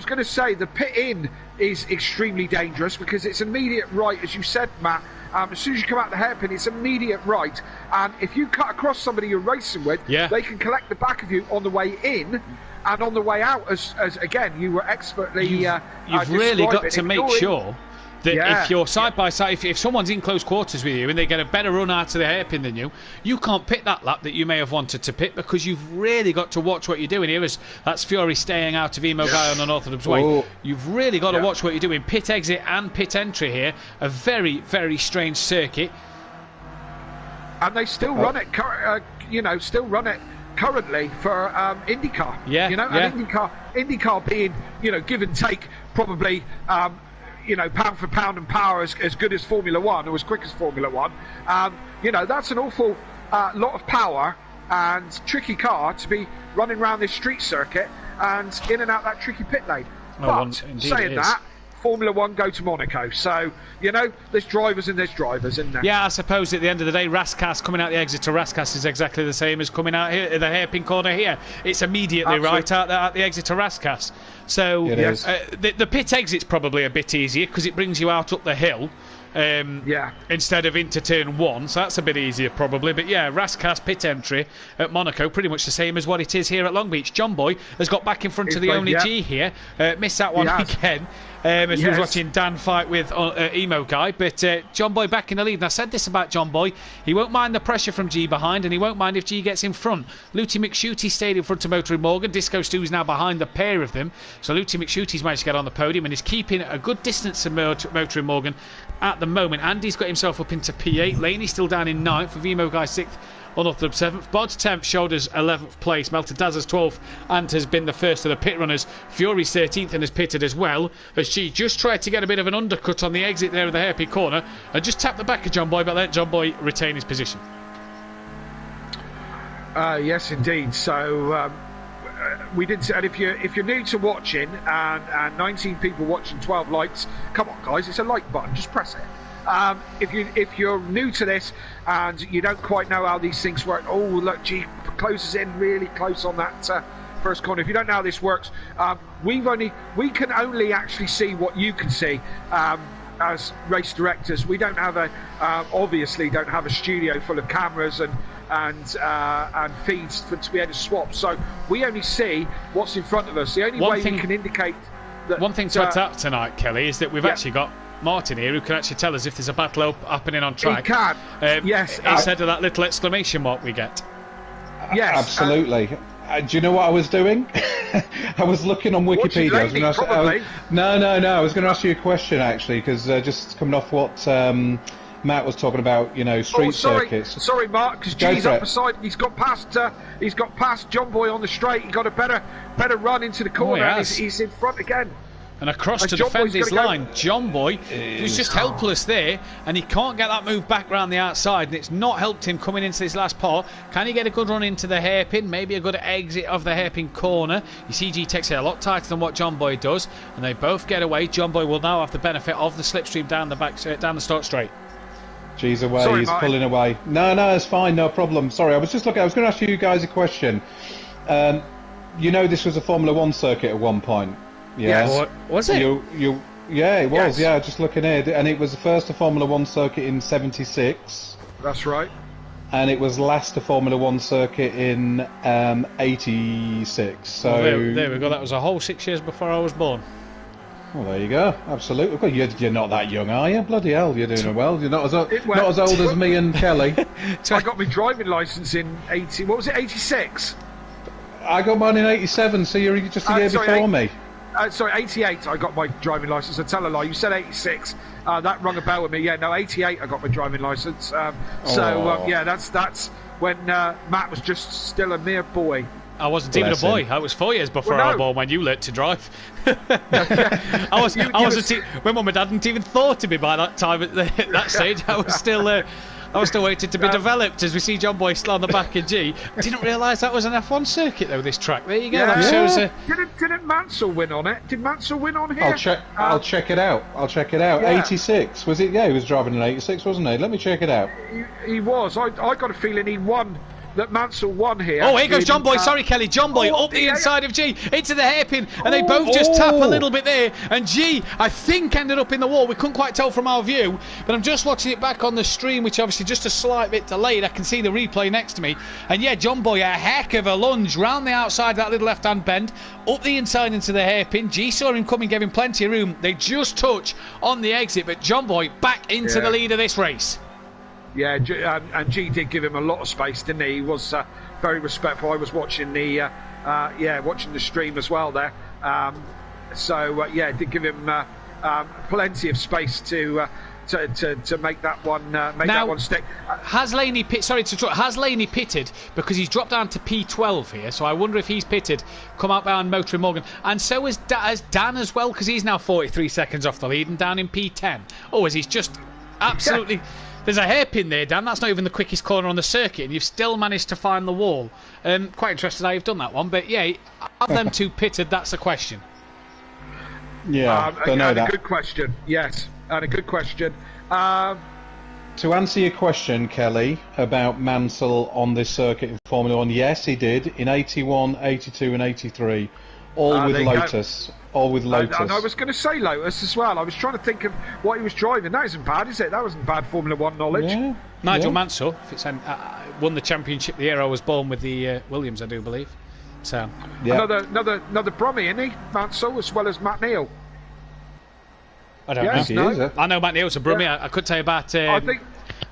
gonna say the pit in is extremely dangerous because it's immediate right, as you said, Matt. As soon as you come out the hairpin, it's immediate right, and if you cut across somebody you're racing with, they can collect the back of you on the way in. And on the way out, as again, you were expertly. You've really got to make sure that if you're side by side, if someone's in close quarters with you and they get a better run out of the hairpin than you can't pit that lap that you may have wanted to pit, because you've really got to watch what you're doing here. As that's Fury staying out of Emo Guy on the Northampton Way. You've really got to watch what you're doing. Pit exit and pit entry here, a very, very strange circuit. And they still run it, currently for IndyCar. And IndyCar being, give and take, probably, pound for pound and power as good as Formula One or as quick as Formula One. That's an awful lot of power and tricky car to be running around this street circuit and in and out that tricky pit lane. But saying that, Formula One go to Monaco, so there's drivers and there's drivers, isn't there? Yeah, I suppose at the end of the day, Rascasse coming out the exit to Rascasse is exactly the same as coming out here at the hairpin corner here. It's immediately right out the exit to Rascasse. So the pit exit's probably a bit easier because it brings you out up the hill. Instead of into turn one, so that's a bit easier probably. But Rascasse pit entry at Monaco, pretty much the same as what it is here at Long Beach. John Boy has got back in front of the only G here, missed that one again. As we was watching Dan fight with Emo Guy, but John Boy back in the lead. And I said this about John Boy, he won't mind the pressure from G behind, and he won't mind if G gets in front. Luty McShooty stayed in front of Motor and Morgan. Disco Stu's now behind the pair of them, so Luty McShooty's managed to get on the podium and is keeping a good distance from Motor and Morgan at the moment. Andy's got himself up into P8. Laney's still down in 9th, with Emo Guy 6th, on Northrop 7th. Bod's 10th, Shoulders 11th place. Melter Dazza's 12th and has been the first of the pit runners. Fury's 13th and has pitted as well, as she just tried to get a bit of an undercut on the exit there of the hairpin corner and just tapped the back of John Boy, but let John Boy retain his position. Yes, indeed. So we did, and if you're new to watching and 19 people watching, 12 likes, come on guys, it's a like button, just press it. If you're new to this and you don't quite know how these things work, look, G closes in really close on that first corner. If you don't know how this works, we can only actually see what you can see as race directors. We don't have obviously don't have a studio full of cameras and feeds to be able to swap. So we only see what's in front of us. The only way we can indicate that. One thing to add up tonight, Kelly, is that we've actually got Martyn here, who can actually tell us if there's a battle happening on track. He can. Yes. Instead of that little exclamation mark we get. Yes. Absolutely. Do you know what I was doing? I was looking on Wikipedia. I was going to ask you a question actually, because just coming off what Matt was talking about, street circuits. Sorry, Mark, because G's up beside. He's got past John Boy on the straight. He got a better run into the corner. And he's in front again. And across to defend his line, John Boy, who's just helpless there, and he can't get that move back round the outside, and it's not helped him coming into this last part. Can he get a good run into the hairpin? Maybe a good exit of the hairpin corner. You see G takes it a lot tighter than what John Boy does, and they both get away. John Boy will now have the benefit of the slipstream down the start straight. G's away, he's pulling away. No, it's fine, no problem. Sorry, I was going to ask you guys a question. This was a Formula One circuit at one point. Yeah. Yes. Was it? Yeah, it was. Yes. Yeah, just looking here, and it was the first to Formula One circuit in '76. That's right. And it was last to Formula One circuit in '86. So there we go. That was a whole 6 years before I was born. Well, there you go. Absolutely. Well, you're not that young, are you? Bloody hell, you're doing well. You're not as old as me and Kelly. I got my driving licence in 86. I got mine in '87, so you're just a year before me. sorry, 88 I got my driving licence. I tell a lie. You said 86. That rung a bell with me. Yeah, no, 88 I got my driving licence. Yeah, that's when Matt was just still a mere boy. I wasn't even a boy. I was 4 years before I was born when you learnt to drive. I wasn't when Mum and Dad hadn't even thought of me by that time. At that stage, I was still waiting to be developed. As we see John Boy still on the back of G. Didn't realise that was an F1 circuit though. This track. There you go. Yeah. That shows. Didn't Mansell win on it? Did Mansell win on here? I'll check it out. Yeah. 86 was it? Yeah, he was driving in 86, wasn't he? Let me check it out. He was. I got a feeling he won. That Mansell won here. Oh, here goes John Boy. Sorry, Kelly. John Boy up the inside of G into the hairpin, and they both just tap a little bit there. And G, I think, ended up in the wall. We couldn't quite tell from our view, but I'm just watching it back on the stream, which obviously just a slight bit delayed. I can see the replay next to me. And yeah, John Boy, a heck of a lunge round the outside of that little left-hand bend, up the inside into the hairpin. G saw him coming, gave him plenty of room. They just touch on the exit, but John Boy back into the lead of this race. Yeah, and G did give him a lot of space, didn't he? He was very respectful. I was watching watching the stream as well there. It did give him plenty of space to make that one stick. Has Laney pitted because he's dropped down to P12 here? So I wonder if he's pitted, come out behind Motor and Morgan, and so has Dan as well, because he's now 43 seconds off the lead and down in P10. Or is he's just absolutely? Yeah. There's a hairpin there, Dan. That's not even the quickest corner on the circuit, and you've still managed to find the wall. Quite interested how you've done that one, but yeah, have them two pitted? That's the question. Yeah, a good question. Yes, and a good question. To answer your question, Kelly, about Mansell on this circuit in Formula 1, yes, he did in 81, 82, and 83, all with Lotus. All with Lotus. And I was going to say Lotus as well. I was trying to think of what he was driving. That isn't bad, is it? That wasn't bad Formula 1 knowledge. Yeah. Nigel Mansell, if it's won the championship the year I was born with the Williams, I do believe. So another Brummy, isn't he? Mansell, as well as Matt Neal. I don't know. I know Matt Neal's a Brummy. I could tell you about. I think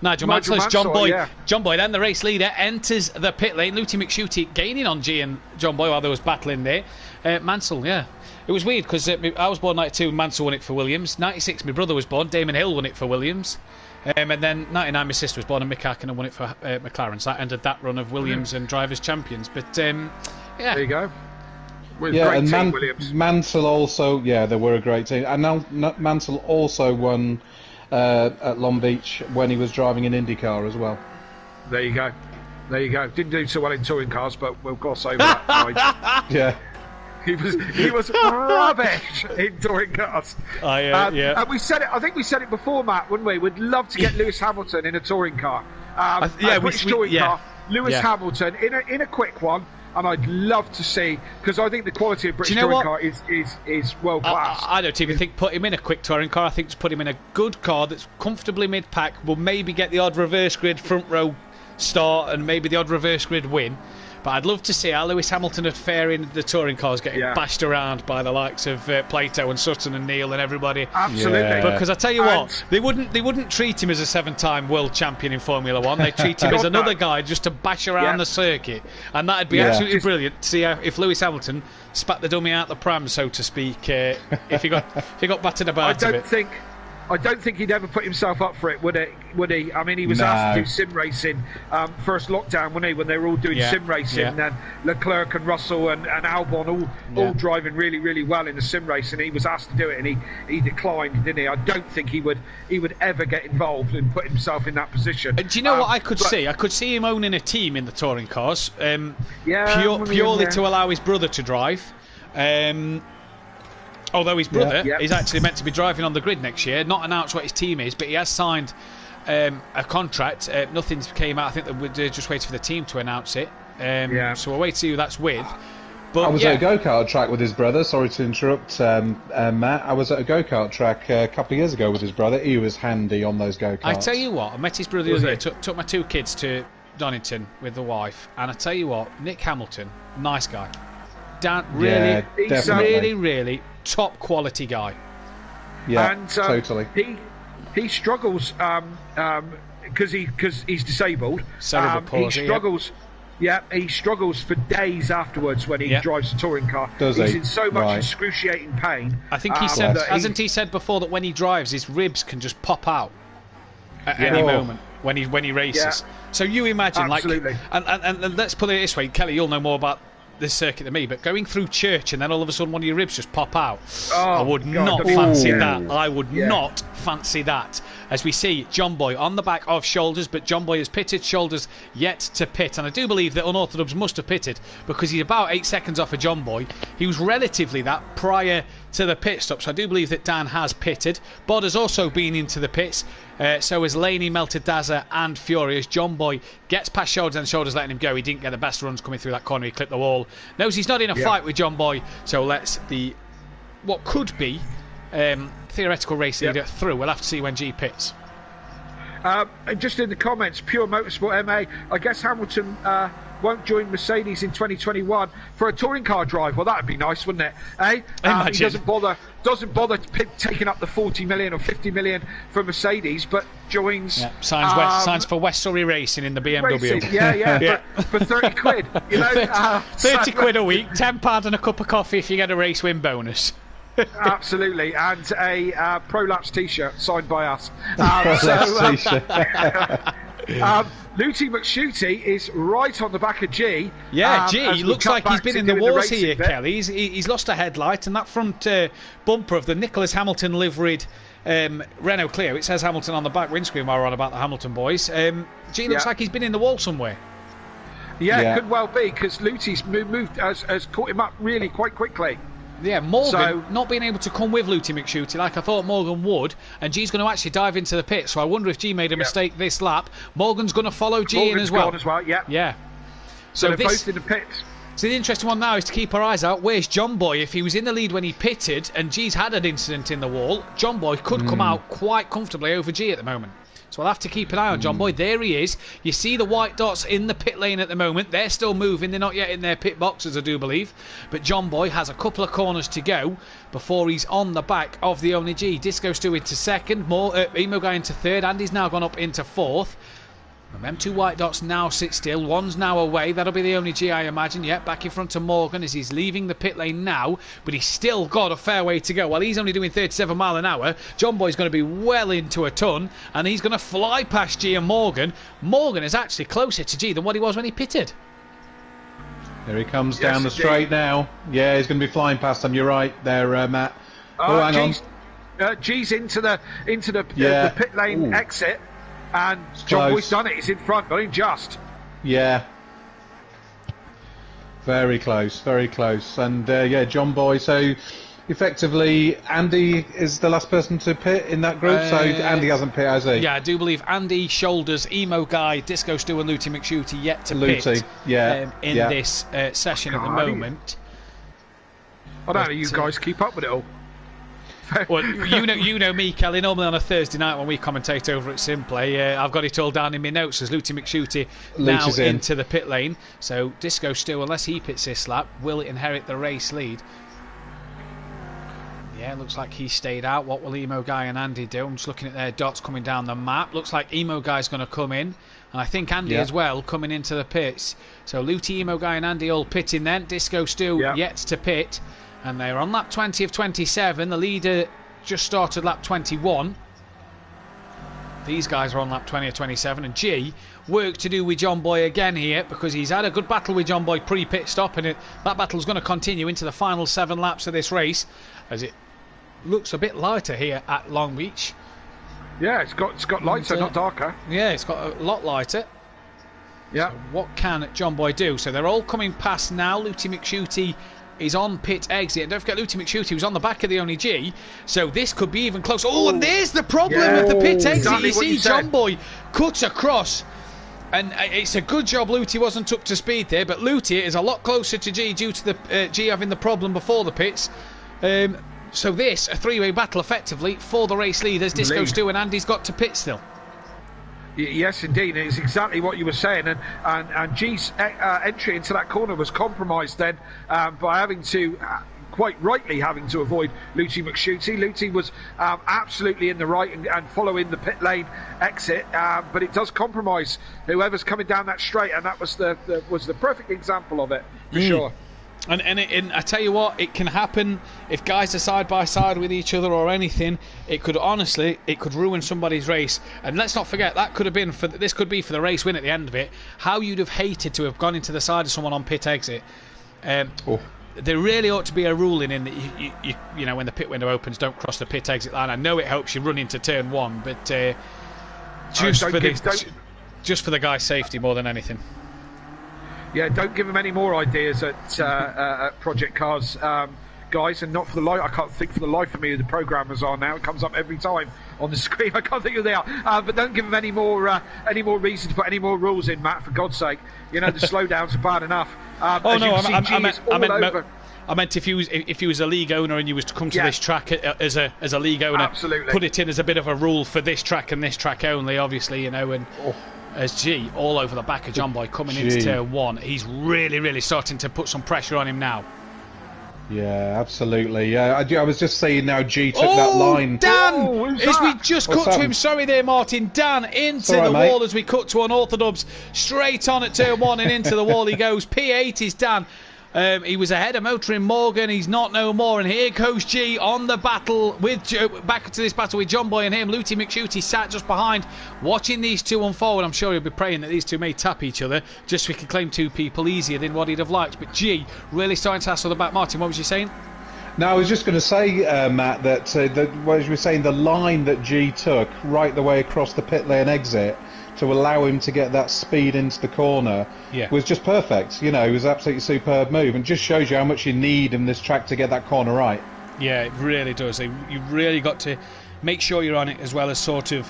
Nigel Mansell, John Boy. Yeah. John Boy, then the race leader, enters the pit lane. Luty McShooty gaining on G and John Boy while there was battling there. Mansell, yeah. It was weird because I was born 92, Mansell won it for Williams. 96, my brother was born, Damon Hill won it for Williams. And then 99, my sister was born, and Mick Harkin won it for McLaren. So that ended that run of Williams and drivers' champions. But yeah. There you go. Great team, Williams. Mansell also, they were a great team. And now Mansell also won at Long Beach when he was driving an IndyCar as well. There you go. Didn't do so well in touring cars, but we'll gloss over that. Yeah. He was rubbish in touring cars. And we said it. I think we said it before, Matt, wouldn't we? We'd love to get Lewis Hamilton in a touring car. British touring car. Lewis Hamilton in a quick one. And I'd love to see, because I think the quality of British touring car is world class. I don't even think put him in a quick touring car. I think just put him in a good car that's comfortably mid-pack. Will maybe get the odd reverse grid front row start and maybe the odd reverse grid win. But I'd love to see how Lewis Hamilton would fare in the touring cars, getting bashed around by the likes of Plato and Sutton and Neil and everybody. Absolutely. Yeah. Because I tell you what, they wouldn't treat him as a 7-time world champion in Formula 1. They treat him as another guy just to bash around the circuit, and that'd be absolutely brilliant to see if Lewis Hamilton spat the dummy out the pram, so to speak, if he got battered about a bit. I don't think he'd ever put himself up for it, would he? I mean, he was asked to do sim racing first lockdown, wasn't he? When they were all doing sim racing, and Leclerc and Russell and Albon all driving really, really well in the sim race, and he was asked to do it, and he declined, didn't he? I don't think he would ever get involved and put himself in that position. Do you know what I could see? I could see him owning a team in the touring cars, purely to allow his brother to drive. Although his brother is actually meant to be driving on the grid next year, not announced what his team is, but he has signed a contract. Nothing's came out. I think that we're just waiting for the team to announce it. So we'll wait to see who that's with. But I was at a go-kart track with his brother. Sorry to interrupt, Matt. I was at a go-kart track a couple of years ago with his brother. He was handy on those go-karts. I tell you what, I met his brother the other day. Took my 2 kids to Donington with the wife, and I tell you what, Nick Hamilton, nice guy. Really top quality guy. Yeah, and, totally. He struggles because he's disabled. Cerebral palsy. He struggles. Yeah, he struggles for days afterwards when he drives a touring car. Does He's he? in so much excruciating pain. I think he said, hasn't he said before that when he drives, his ribs can just pop out at any moment when he races. Yeah. So you imagine, absolutely. And let's put it this way, Kelly, you'll know more about this circuit than me, but going through church and then all of a sudden one of your ribs just pop out. I would not fancy that. I would not fancy that. As we see John Boy on the back of Shoulders, but John Boy has pitted, Shoulders yet to pit. And I do believe that Unorthodox must have pitted because he's about 8 seconds off of John Boy. He was relatively that prior to the pit stop, so I do believe that Dan has pitted. Bod has also been into the pits, so has Laney, Melted Dazza and Fury. As John Boy gets past Shoulders and Shoulders letting him go, he didn't get the best runs coming through that corner, he clipped the wall. Knows he's not in a fight with John Boy, so lets the what could be theoretical race leader through. We'll have to see when G pits. Just in the comments, Pure Motorsport MA, I guess Hamilton won't join Mercedes in 2021 for a touring car drive. Well, that'd be nice, wouldn't it? He doesn't bother taking up the 40 million or 50 million for Mercedes, but joins signs for West Surrey Racing in the BMW. Racing. For 30 quid, you know, 30 quid a week, £10 and a cup of coffee if you get a race win bonus. Absolutely, and a Prolapse t-shirt signed by us. Looty McShooty is right on the back of G. Yeah, G looks like he's been in the wars here, Kelly. He's lost a headlight, and that front bumper of the Nicholas Hamilton liveried Renault Clio, it says Hamilton on the back windscreen while we're on about the Hamilton boys. G looks like he's been in the wall somewhere. Yeah, it could well be, because Looty's has caught him up really quite quickly. Yeah, Morgan not being able to come with Looty McShooty like I thought Morgan would, and G's going to actually dive into the pit, so I wonder if G made a mistake this lap. Morgan's going to follow G in as well. Yeah. So they're both in the pits. So the interesting one now is to keep our eyes out. Where's John Boy? If he was in the lead when he pitted and G's had an incident in the wall, John Boy could come out quite comfortably over G at the moment. So we'll have to keep an eye on John Boy. There he is. You see the white dots in the pit lane at the moment. They're still moving. They're not yet in their pit boxes, I do believe. But John Boy has a couple of corners to go before he's on the back of the Only G. Disco Stu into second. Emo Guy into third. Andy's now gone up into fourth. And them two white dots now sit still. One's now away. That'll be the Only G, I imagine. Yep, back in front of Morgan as he's leaving the pit lane now. But he's still got a fair way to go. While he's only doing 37 mile an hour, John Boy's going to be well into a ton. And he's going to fly past G and Morgan. Morgan is actually closer to G than what he was when he pitted. There he comes down the straight now. Yeah, he's going to be flying past them. You're right there, Matt. Hang on. G's into the pit lane exit. And John Boy's done it. He's in front, but just. Yeah. Very close, very close. And John Boy. So effectively, Andy is the last person to pit in that group. So Andy hasn't pit, has he? Yeah, I do believe Andy, Shoulders, Emo Guy, Disco Stu, and Looty McShooty yet to pit in this session at the moment. I don't know. You guys keep up with it all. Well, you know me, Kelly. Normally on a Thursday night when we commentate over at Simply, I've got it all down in my notes as Looty McShooty now into the pit lane. So Disco Stu, unless he pits this lap, will inherit the race lead. Yeah, looks like he stayed out. What will Emo Guy and Andy do? I'm just looking at their dots coming down the map. Looks like Emo Guy's going to come in, and I think Andy as well coming into the pits. So Looty, Emo Guy and Andy all pitting then. Disco Stu yet to pit. And they're on lap 20 of 27. The leader just started lap 21. These guys are on lap 20 of 27. And G, work to do with John Boy again here, because he's had a good battle with John Boy pre-pit stop, and that battle's going to continue into the final 7 laps of this race, as it looks a bit lighter here at Long Beach. Yeah, it's got lighter, not darker. Yeah, it's got a lot lighter. Yeah. So what can John Boy do? So they're all coming past now. Looty McShooty is on pit exit, and don't forget Looty McShooty was on the back of the Only G, so this could be even closer. Oh, and there's the problem with the pit exit. Exactly you see John Boy cuts across, and it's a good job Looty wasn't up to speed there, but Looty is a lot closer to G due to the G having the problem before the pits. So this, a three-way battle effectively for the race leaders. Disco Stu and Andy's got to pit still. Yes, indeed. It's exactly what you were saying, and G's entry into that corner was compromised then by having to quite rightly having to avoid Lucy McShooty. Lucy was absolutely in the right and following the pit lane exit, but it does compromise whoever's coming down that straight, and that was the perfect example of it, for sure. And I tell you what, it can happen if guys are side by side with each other or anything. It could ruin somebody's race. And let's not forget, this could be for the race win at the end of it. How you'd have hated to have gone into the side of someone on pit exit. There really ought to be a ruling in that you know, when the pit window opens, don't cross the pit exit line. I know it helps you run into turn one, but just for the guy's safety more than anything. Yeah, don't give them any more ideas at Project Cars, guys, and not for the life. I can't think for the life of me who the programmers are now. It comes up every time on the screen. I can't think who they are. But don't give them any more reason to put any more rules in, Matt. For God's sake, you know the slowdowns are bad enough. I meant if you was a league owner and you was to come to this track as a league owner, absolutely. Put it in as a bit of a rule for this track and this track only, obviously, you know, and. As G all over the back of John Boy coming into turn one, he's really starting to put some pressure on him now. Yeah, absolutely. Yeah, I was just saying now. G took that line. Dan, as we just cut to him. Sorry there, Martyn. Dan into the wall as we cut to unorthodox. Straight on at turn one and into the wall he goes. P8 is Dan. He was ahead of motoring Morgan. He's not no more. And here goes G on the battle back to this battle with John Boy and him. Lucy McShooty sat just behind, watching these two unfold. I'm sure he'll be praying that these two may tap each other, just so he could claim two people easier than what he'd have liked. But G really starting to hassle the back. Martyn, what was you saying? No, I was just going to say, Matt, that what you were saying, the line that G took right the way across the pit lane exit to allow him to get that speed into the corner was just perfect. You know, it was an absolutely superb move, and just shows you how much you need in this track to get that corner right. Yeah, it really does. You've really got to make sure you're on it, as well as sort of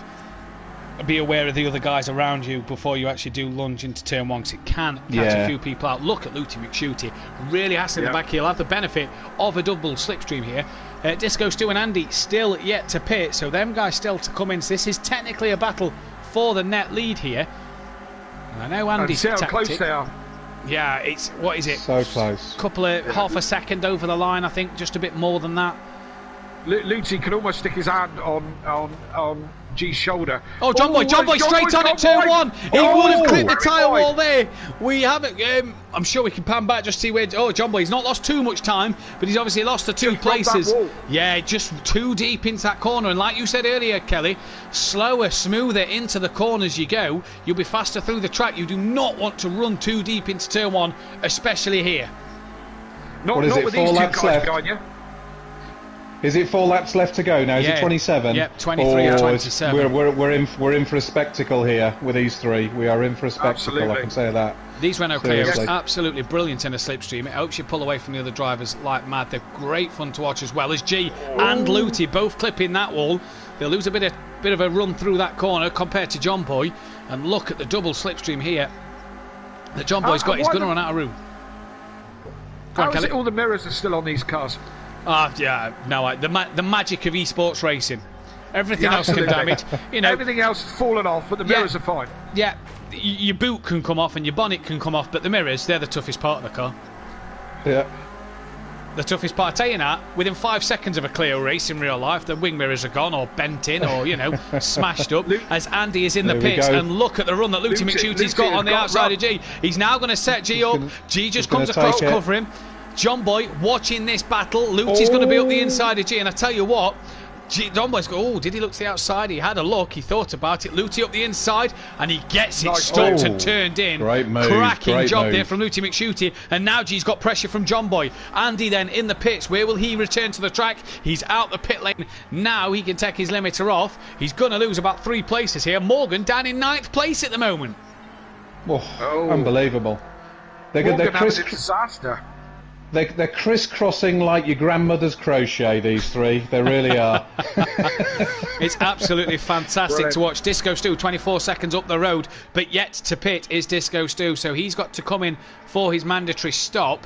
be aware of the other guys around you before you actually do lunge into turn one, because it can catch a few people out. Look at Lucy McShooty, really hassling the back. He'll have the benefit of a double slipstream here. Disco Stu and Andy still yet to pit, so them guys still to come in. So this is technically a battle for the net lead here. And I know Andy's how close they are. Yeah, it's, what is it? So close. Half a second over the line, I think, just a bit more than that. Lucy can almost stick his hand on G's shoulder. Oh, John Boy straight on at turn one. He would have clipped the tyre wall there. We haven't. I'm sure we can pan back just see where. Oh, John Boy's not lost too much time, but he's obviously lost the two places. Yeah, just too deep into that corner. And like you said earlier, Kelly, slower, smoother into the corners you go, you'll be faster through the track. You do not want to run too deep into turn one, especially here. Not with these two guys behind you. Is it 4 laps left to go now? Is it 27? Yep, 23 or 27. We're in for a spectacle here with these three. We are in for a spectacle. Absolutely. I can say that. These Renault Clios are absolutely brilliant in a slipstream. It helps you pull away from the other drivers like mad. They're great fun to watch, as well as G and Luty both clipping that wall. They'll lose a bit of a run through that corner compared to John Boy. And look at the double slipstream here that John Boy's got. He's going to run out of room. How is it all the mirrors are still on these cars? The magic of esports racing. Everything else can damage. You know, everything else has fallen off, but the mirrors are fine. Yeah, your boot can come off and your bonnet can come off, but the mirrors, they're the toughest part of the car. Yeah. The toughest part. I tell you that, within 5 seconds of a Clio race in real life, the wing mirrors are gone or bent in or, you know, smashed up. As Andy is in the pits, and look at the run that Lucy McShooty's got on the outside of G. He's now going to set G up. G just comes across, cover him. John Boy watching this battle. Luty's going to be up the inside of G, and I tell you what, John Boy's go, did he look to the outside? He had a look, he thought about it. Luty up the inside, and he gets it stopped and turned in. Great move. Cracking job there from Luty McShooty, and now G's got pressure from John Boy. Andy then in the pits. Where will he return to the track? He's out the pit lane. Now he can take his limiter off. He's going to lose about 3 places here. Morgan down in 9th place at the moment. Unbelievable. They're having a disaster. They're crisscrossing like your grandmother's crochet, these three. They really are. It's absolutely fantastic to watch. Disco Stu, 24 seconds up the road, but yet to pit is Disco Stu, so he's got to come in for his mandatory stop.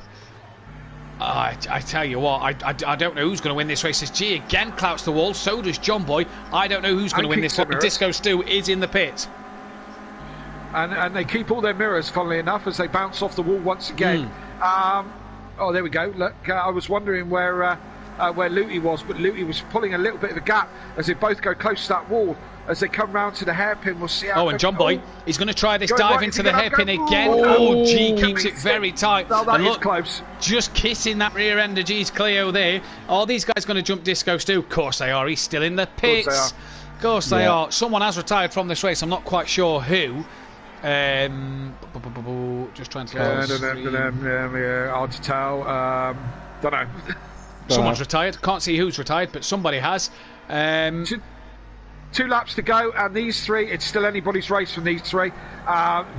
I tell you what, I don't know who's going to win this race. As G again clouts the wall, so does John Boy. I don't know who's going to win this one, but Disco Stu is in the pit. And they keep all their mirrors, funnily enough, as they bounce off the wall once again. Oh, there we go. Look, I was wondering where Looty was, but Looty was pulling a little bit of a gap as they both go close to that wall. As they come round to the hairpin, we'll see how... Oh, and John Boy, he's going to try this dive into the hairpin again. Oh, G keeps it very tight. No, that and look, is close. Just kissing that rear end of G's Clio there. Are these guys going to jump discos too? Of course they are. He's still in the pits. Of course they are. Someone has retired from this race. I'm not quite sure who. Just trying to... hard to tell. Don't know. Someone's retired. Can't see who's retired, but somebody has. 2 laps to go, and these 3, it's still anybody's race from these 3.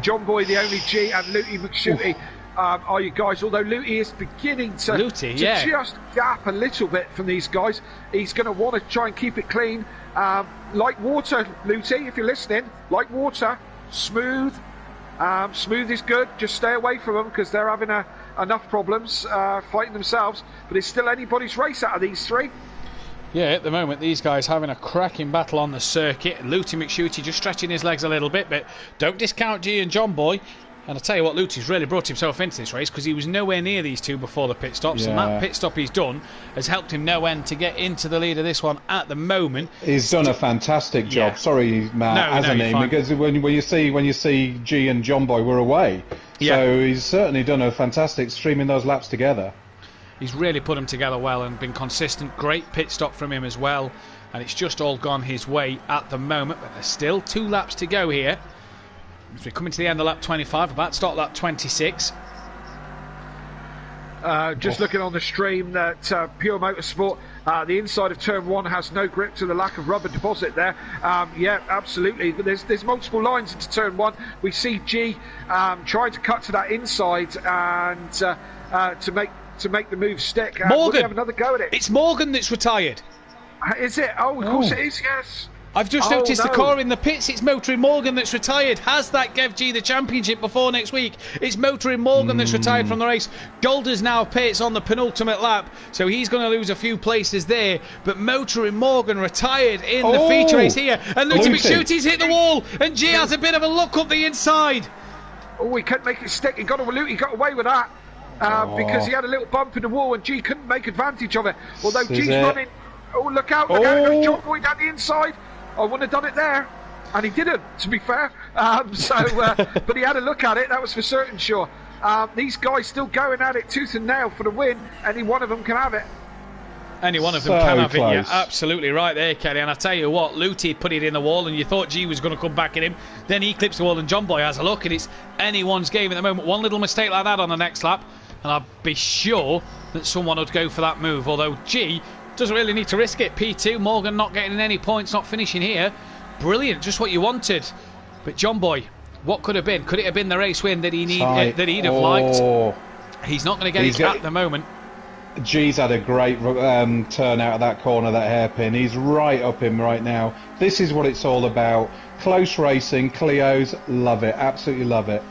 John Boy, the only G, and Looty McShooty are you guys. Although Looty is beginning to just gap a little bit from these guys. He's going to want to try and keep it clean. Like water, Looty, if you're listening, like water, smooth. Smooth is good. Just stay away from them because they're having enough problems fighting themselves. But it's still anybody's race out of these 3. Yeah, at the moment, these guys having a cracking battle on the circuit. Looty McShooty just stretching his legs a little bit, but don't discount G and John Boy. And I'll tell you what, Looty's really brought himself into this race because he was nowhere near these 2 before the pit stops. And that pit stop he's done has helped him no end to get into the lead of this one at the moment. He's done a fantastic job. Sorry, Matt, hasn't he? Because when you see G and John Boy were away. So he's certainly done a fantastic streaming those laps together. He's really put them together well and been consistent. Great pit stop from him as well. And it's just all gone his way at the moment. But there's still 2 laps to go here. As we're coming to the end of lap 25, about to start lap 26. Just looking on the stream that Pure Motorsport, the inside of turn 1 has no grip to the lack of rubber deposit there. Yeah, absolutely. There's multiple lines into turn 1. We see G trying to cut to that inside and to make the move stick. Morgan, have another go at it. It's Morgan that's retired. Is it? Oh, of course it is. Yes. I've just noticed the car in the pits. It's Motoring Morgan that's retired. Has that Gev G the championship before next week? It's Motoring Morgan that's retired from the race. Golder's now pits on the penultimate lap, so he's going to lose a few places there. But Motoring Morgan retired in the feature race here. And Looty McShooty's hit the wall, and G has a bit of a look up the inside. Oh, he couldn't make it stick. He got away with that because he had a little bump in the wall, and G couldn't make advantage of it. Although G's running. Oh, look out! Look out! John Boy down the inside. I wouldn't have done it there, and he didn't, to be fair. But he had a look at it. That was for certain sure. These guys still going at it tooth and nail for the win. Any one of them can have it. Any one of them can have it. You're absolutely right there, Kelly. And I tell you what, Looty put it in the wall, and you thought G was going to come back at him. Then he clips the wall, and John Boy has a look, and it's anyone's game at the moment. One little mistake like that on the next lap, and I'd be sure that someone would go for that move. Although G doesn't really need to risk it. P2, Morgan not getting any points, not finishing here. Brilliant, just what you wanted. But John Boy, what could have been? Could it have been the race win that he'd have liked? He's not going to get it at the moment. G's had a great turn out of that corner, that hairpin. He's right up him right now. This is what it's all about. Close racing, Clios, love it, absolutely love it.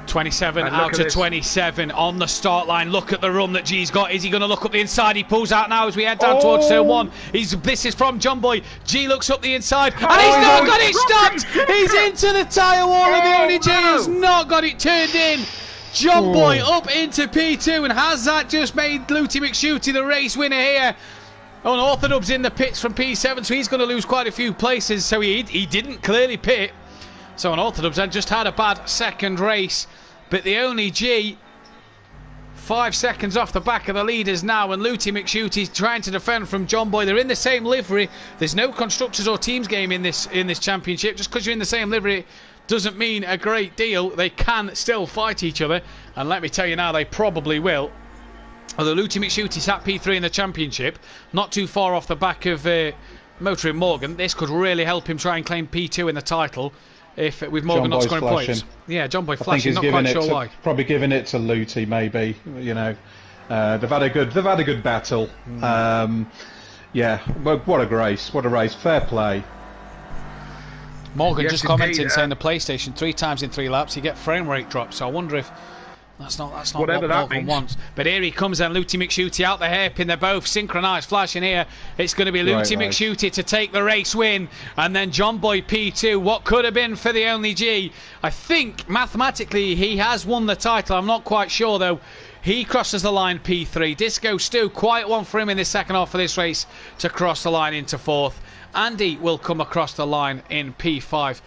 27 out to 27 on the start line. Look at the run that G's got. Is he going to look up the inside? He pulls out now as we head down towards turn 1. This is from John Boy. G looks up the inside, and he's not got it stopped. He's into the tyre wall, and the only G has not got it turned in. John Boy up into P2, and has that just made Looty McShooty the race winner here? Unorthodox in the pits from P7, so he's going to lose quite a few places. So he didn't clearly pit. So Unorthodox had just had a bad second race, but the only G 5 seconds off the back of the leaders now, and Looty McShooty's trying to defend from John Boy. They're in the same livery. There's no constructors or teams game in this championship. Just because you're in the same livery doesn't mean a great deal. They can still fight each other, and let me tell you now, they probably will. Although Looty McShooty sat P3 in the championship, not too far off the back of Motoring Morgan. This could really help him try and claim P2 in the title. If with Morgan not scoring points. Yeah, John Boy flashing, not quite sure why. Probably giving it to Looty, maybe. You know, they've had a good battle. Yeah, what a race! What a race! Fair play. Morgan just commented saying the PlayStation 3 times in 3 laps you get frame rate drops. So I wonder if that's not whatever what Morgan wants. But here he comes then, Looty McShooty out the hairpin. They're both synchronised, flashing here. It's going to be Looty McShooty to take the race win, and then John Boy P2. What could have been for the only G. I think mathematically he has won the title. I'm not quite sure though. He crosses the line, P3. Disco Stu, quiet one for him in the second half of this race to cross the line into 4th. Andy will come across the line in P5.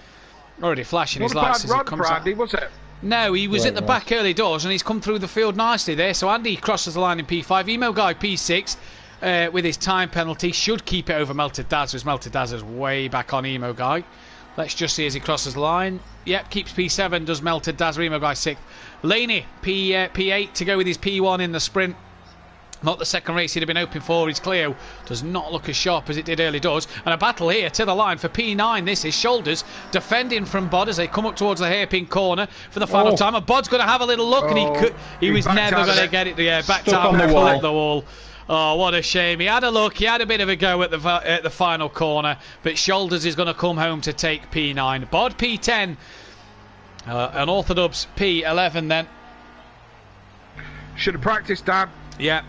Already flashing his lights as he comes out. Andy, was it? No, he was at the back early doors and he's come through the field nicely there. So Andy crosses the line in P5. Emo Guy P6 with his time penalty should keep it over Melted Dazzers. Melted Dazzers way back on Emo Guy. Let's just see as he crosses the line. Yep, keeps P7, does Melted Dazzler. Emo Guy 6th. Laney P8 to go with his P1 in the sprint. Not the second race he'd have been hoping for. His Clio does not look as sharp as it did early doors. And a battle here to the line for P9. This is Shoulders defending from Bod as they come up towards the hairpin corner for the final time. And Bod's going to have a little look, and he was never going to get it. Yeah, back down the wall. Oh, what a shame. He had a look. He had a bit of a go at the final corner. But Shoulders is going to come home to take P9. Bod P10. And Orthodubs P11 then. Should have practiced, Dan. Yeah.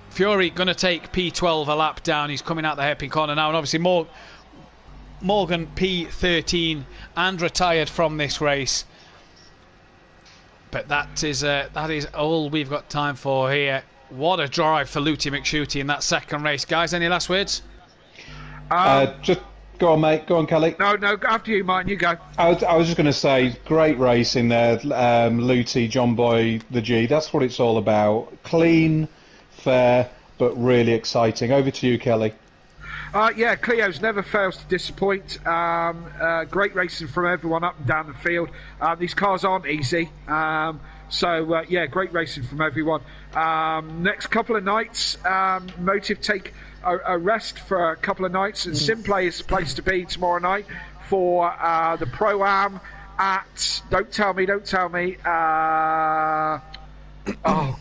Fury going to take P12 a lap down. He's coming out the hairpin corner now. And obviously Morgan P13 and retired from this race. But that is all we've got time for here. What a drive for Luty McShooty in that second race. Guys, any last words? Just go on, mate. Go on, Kelly. No, after you, Martyn. You go. I was just going to say, great race in there. Luty, John Boy, the G. That's what it's all about. Clean, fair, but really exciting. Over to you, Kelly. Yeah, Clio's never fails to disappoint. Great racing from everyone up and down the field. These cars aren't easy. So, yeah, great racing from everyone. Next couple of nights, Motive take a rest for a couple of nights, and Simplay is the place to be tomorrow night for the Pro-Am at, don't tell me, oh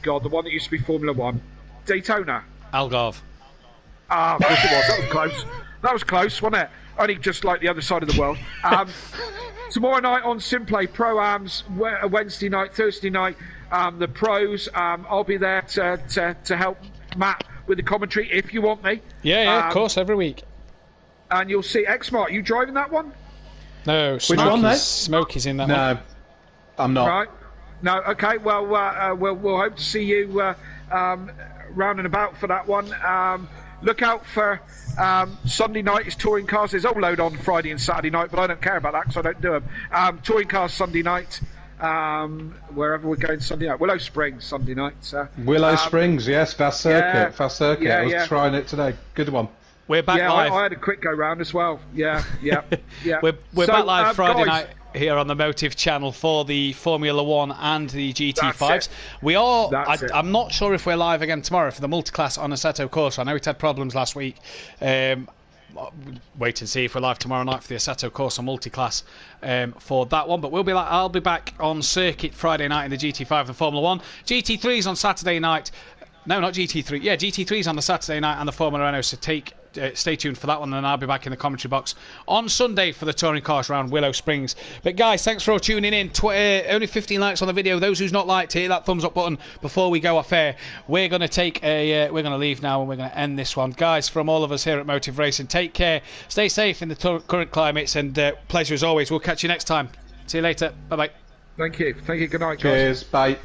God, the one that used to be Formula 1. Daytona. Algarve. Of course it was. That was close, wasn't it? Only just like the other side of the world. Tomorrow night on Simplay Pro-Ams, Wednesday night, Thursday night, the pros. I'll be there to help Matt with the commentary if you want me. Yeah, of course, every week. And you'll see X-Mart. You driving that one? No, Which one, mate? Smokey's in that one. No, I'm not. Right. No, okay. Well, we'll hope to see you round and about for that one. Look out for Sunday night is touring cars. There's all load on Friday and Saturday night, but I don't care about that because I don't do them. Touring cars Sunday night, wherever we're going Sunday night. Willow Springs Sunday night. Willow Springs, yes, fast circuit. Yeah, fast circuit. yeah, I was trying it today. Good one. We're back live. I had a quick go round as well. Yeah. We're back live Friday night here on the Motive channel for the Formula 1 and the GT5s. We are. I'm not sure if we're live again tomorrow for the multiclass on Assetto Corsa. I know it had problems last week. Wait and see if we're live tomorrow night for the Assetto Corsa multiclass for that one. But I'll be back on circuit Friday night in the GT5 and Formula 1. GT3's on Saturday night. No, not GT3. Yeah, GT3's on the Saturday night and the Formula Renault. So stay tuned for that one, and I'll be back in the commentary box on Sunday for the touring cars around Willow Springs. But guys, thanks for all tuning in. Only 15 likes on the video. Those who's not liked, hit that thumbs up button before we go off air. We're going to we're going to leave now, and we're going to end this one. Guys, from all of us here at Motive Racing, take care, stay safe in the current climates, and pleasure as always. We'll catch you next time. See you later. Bye bye. Thank you. Good night, guys. Cheers. Bye.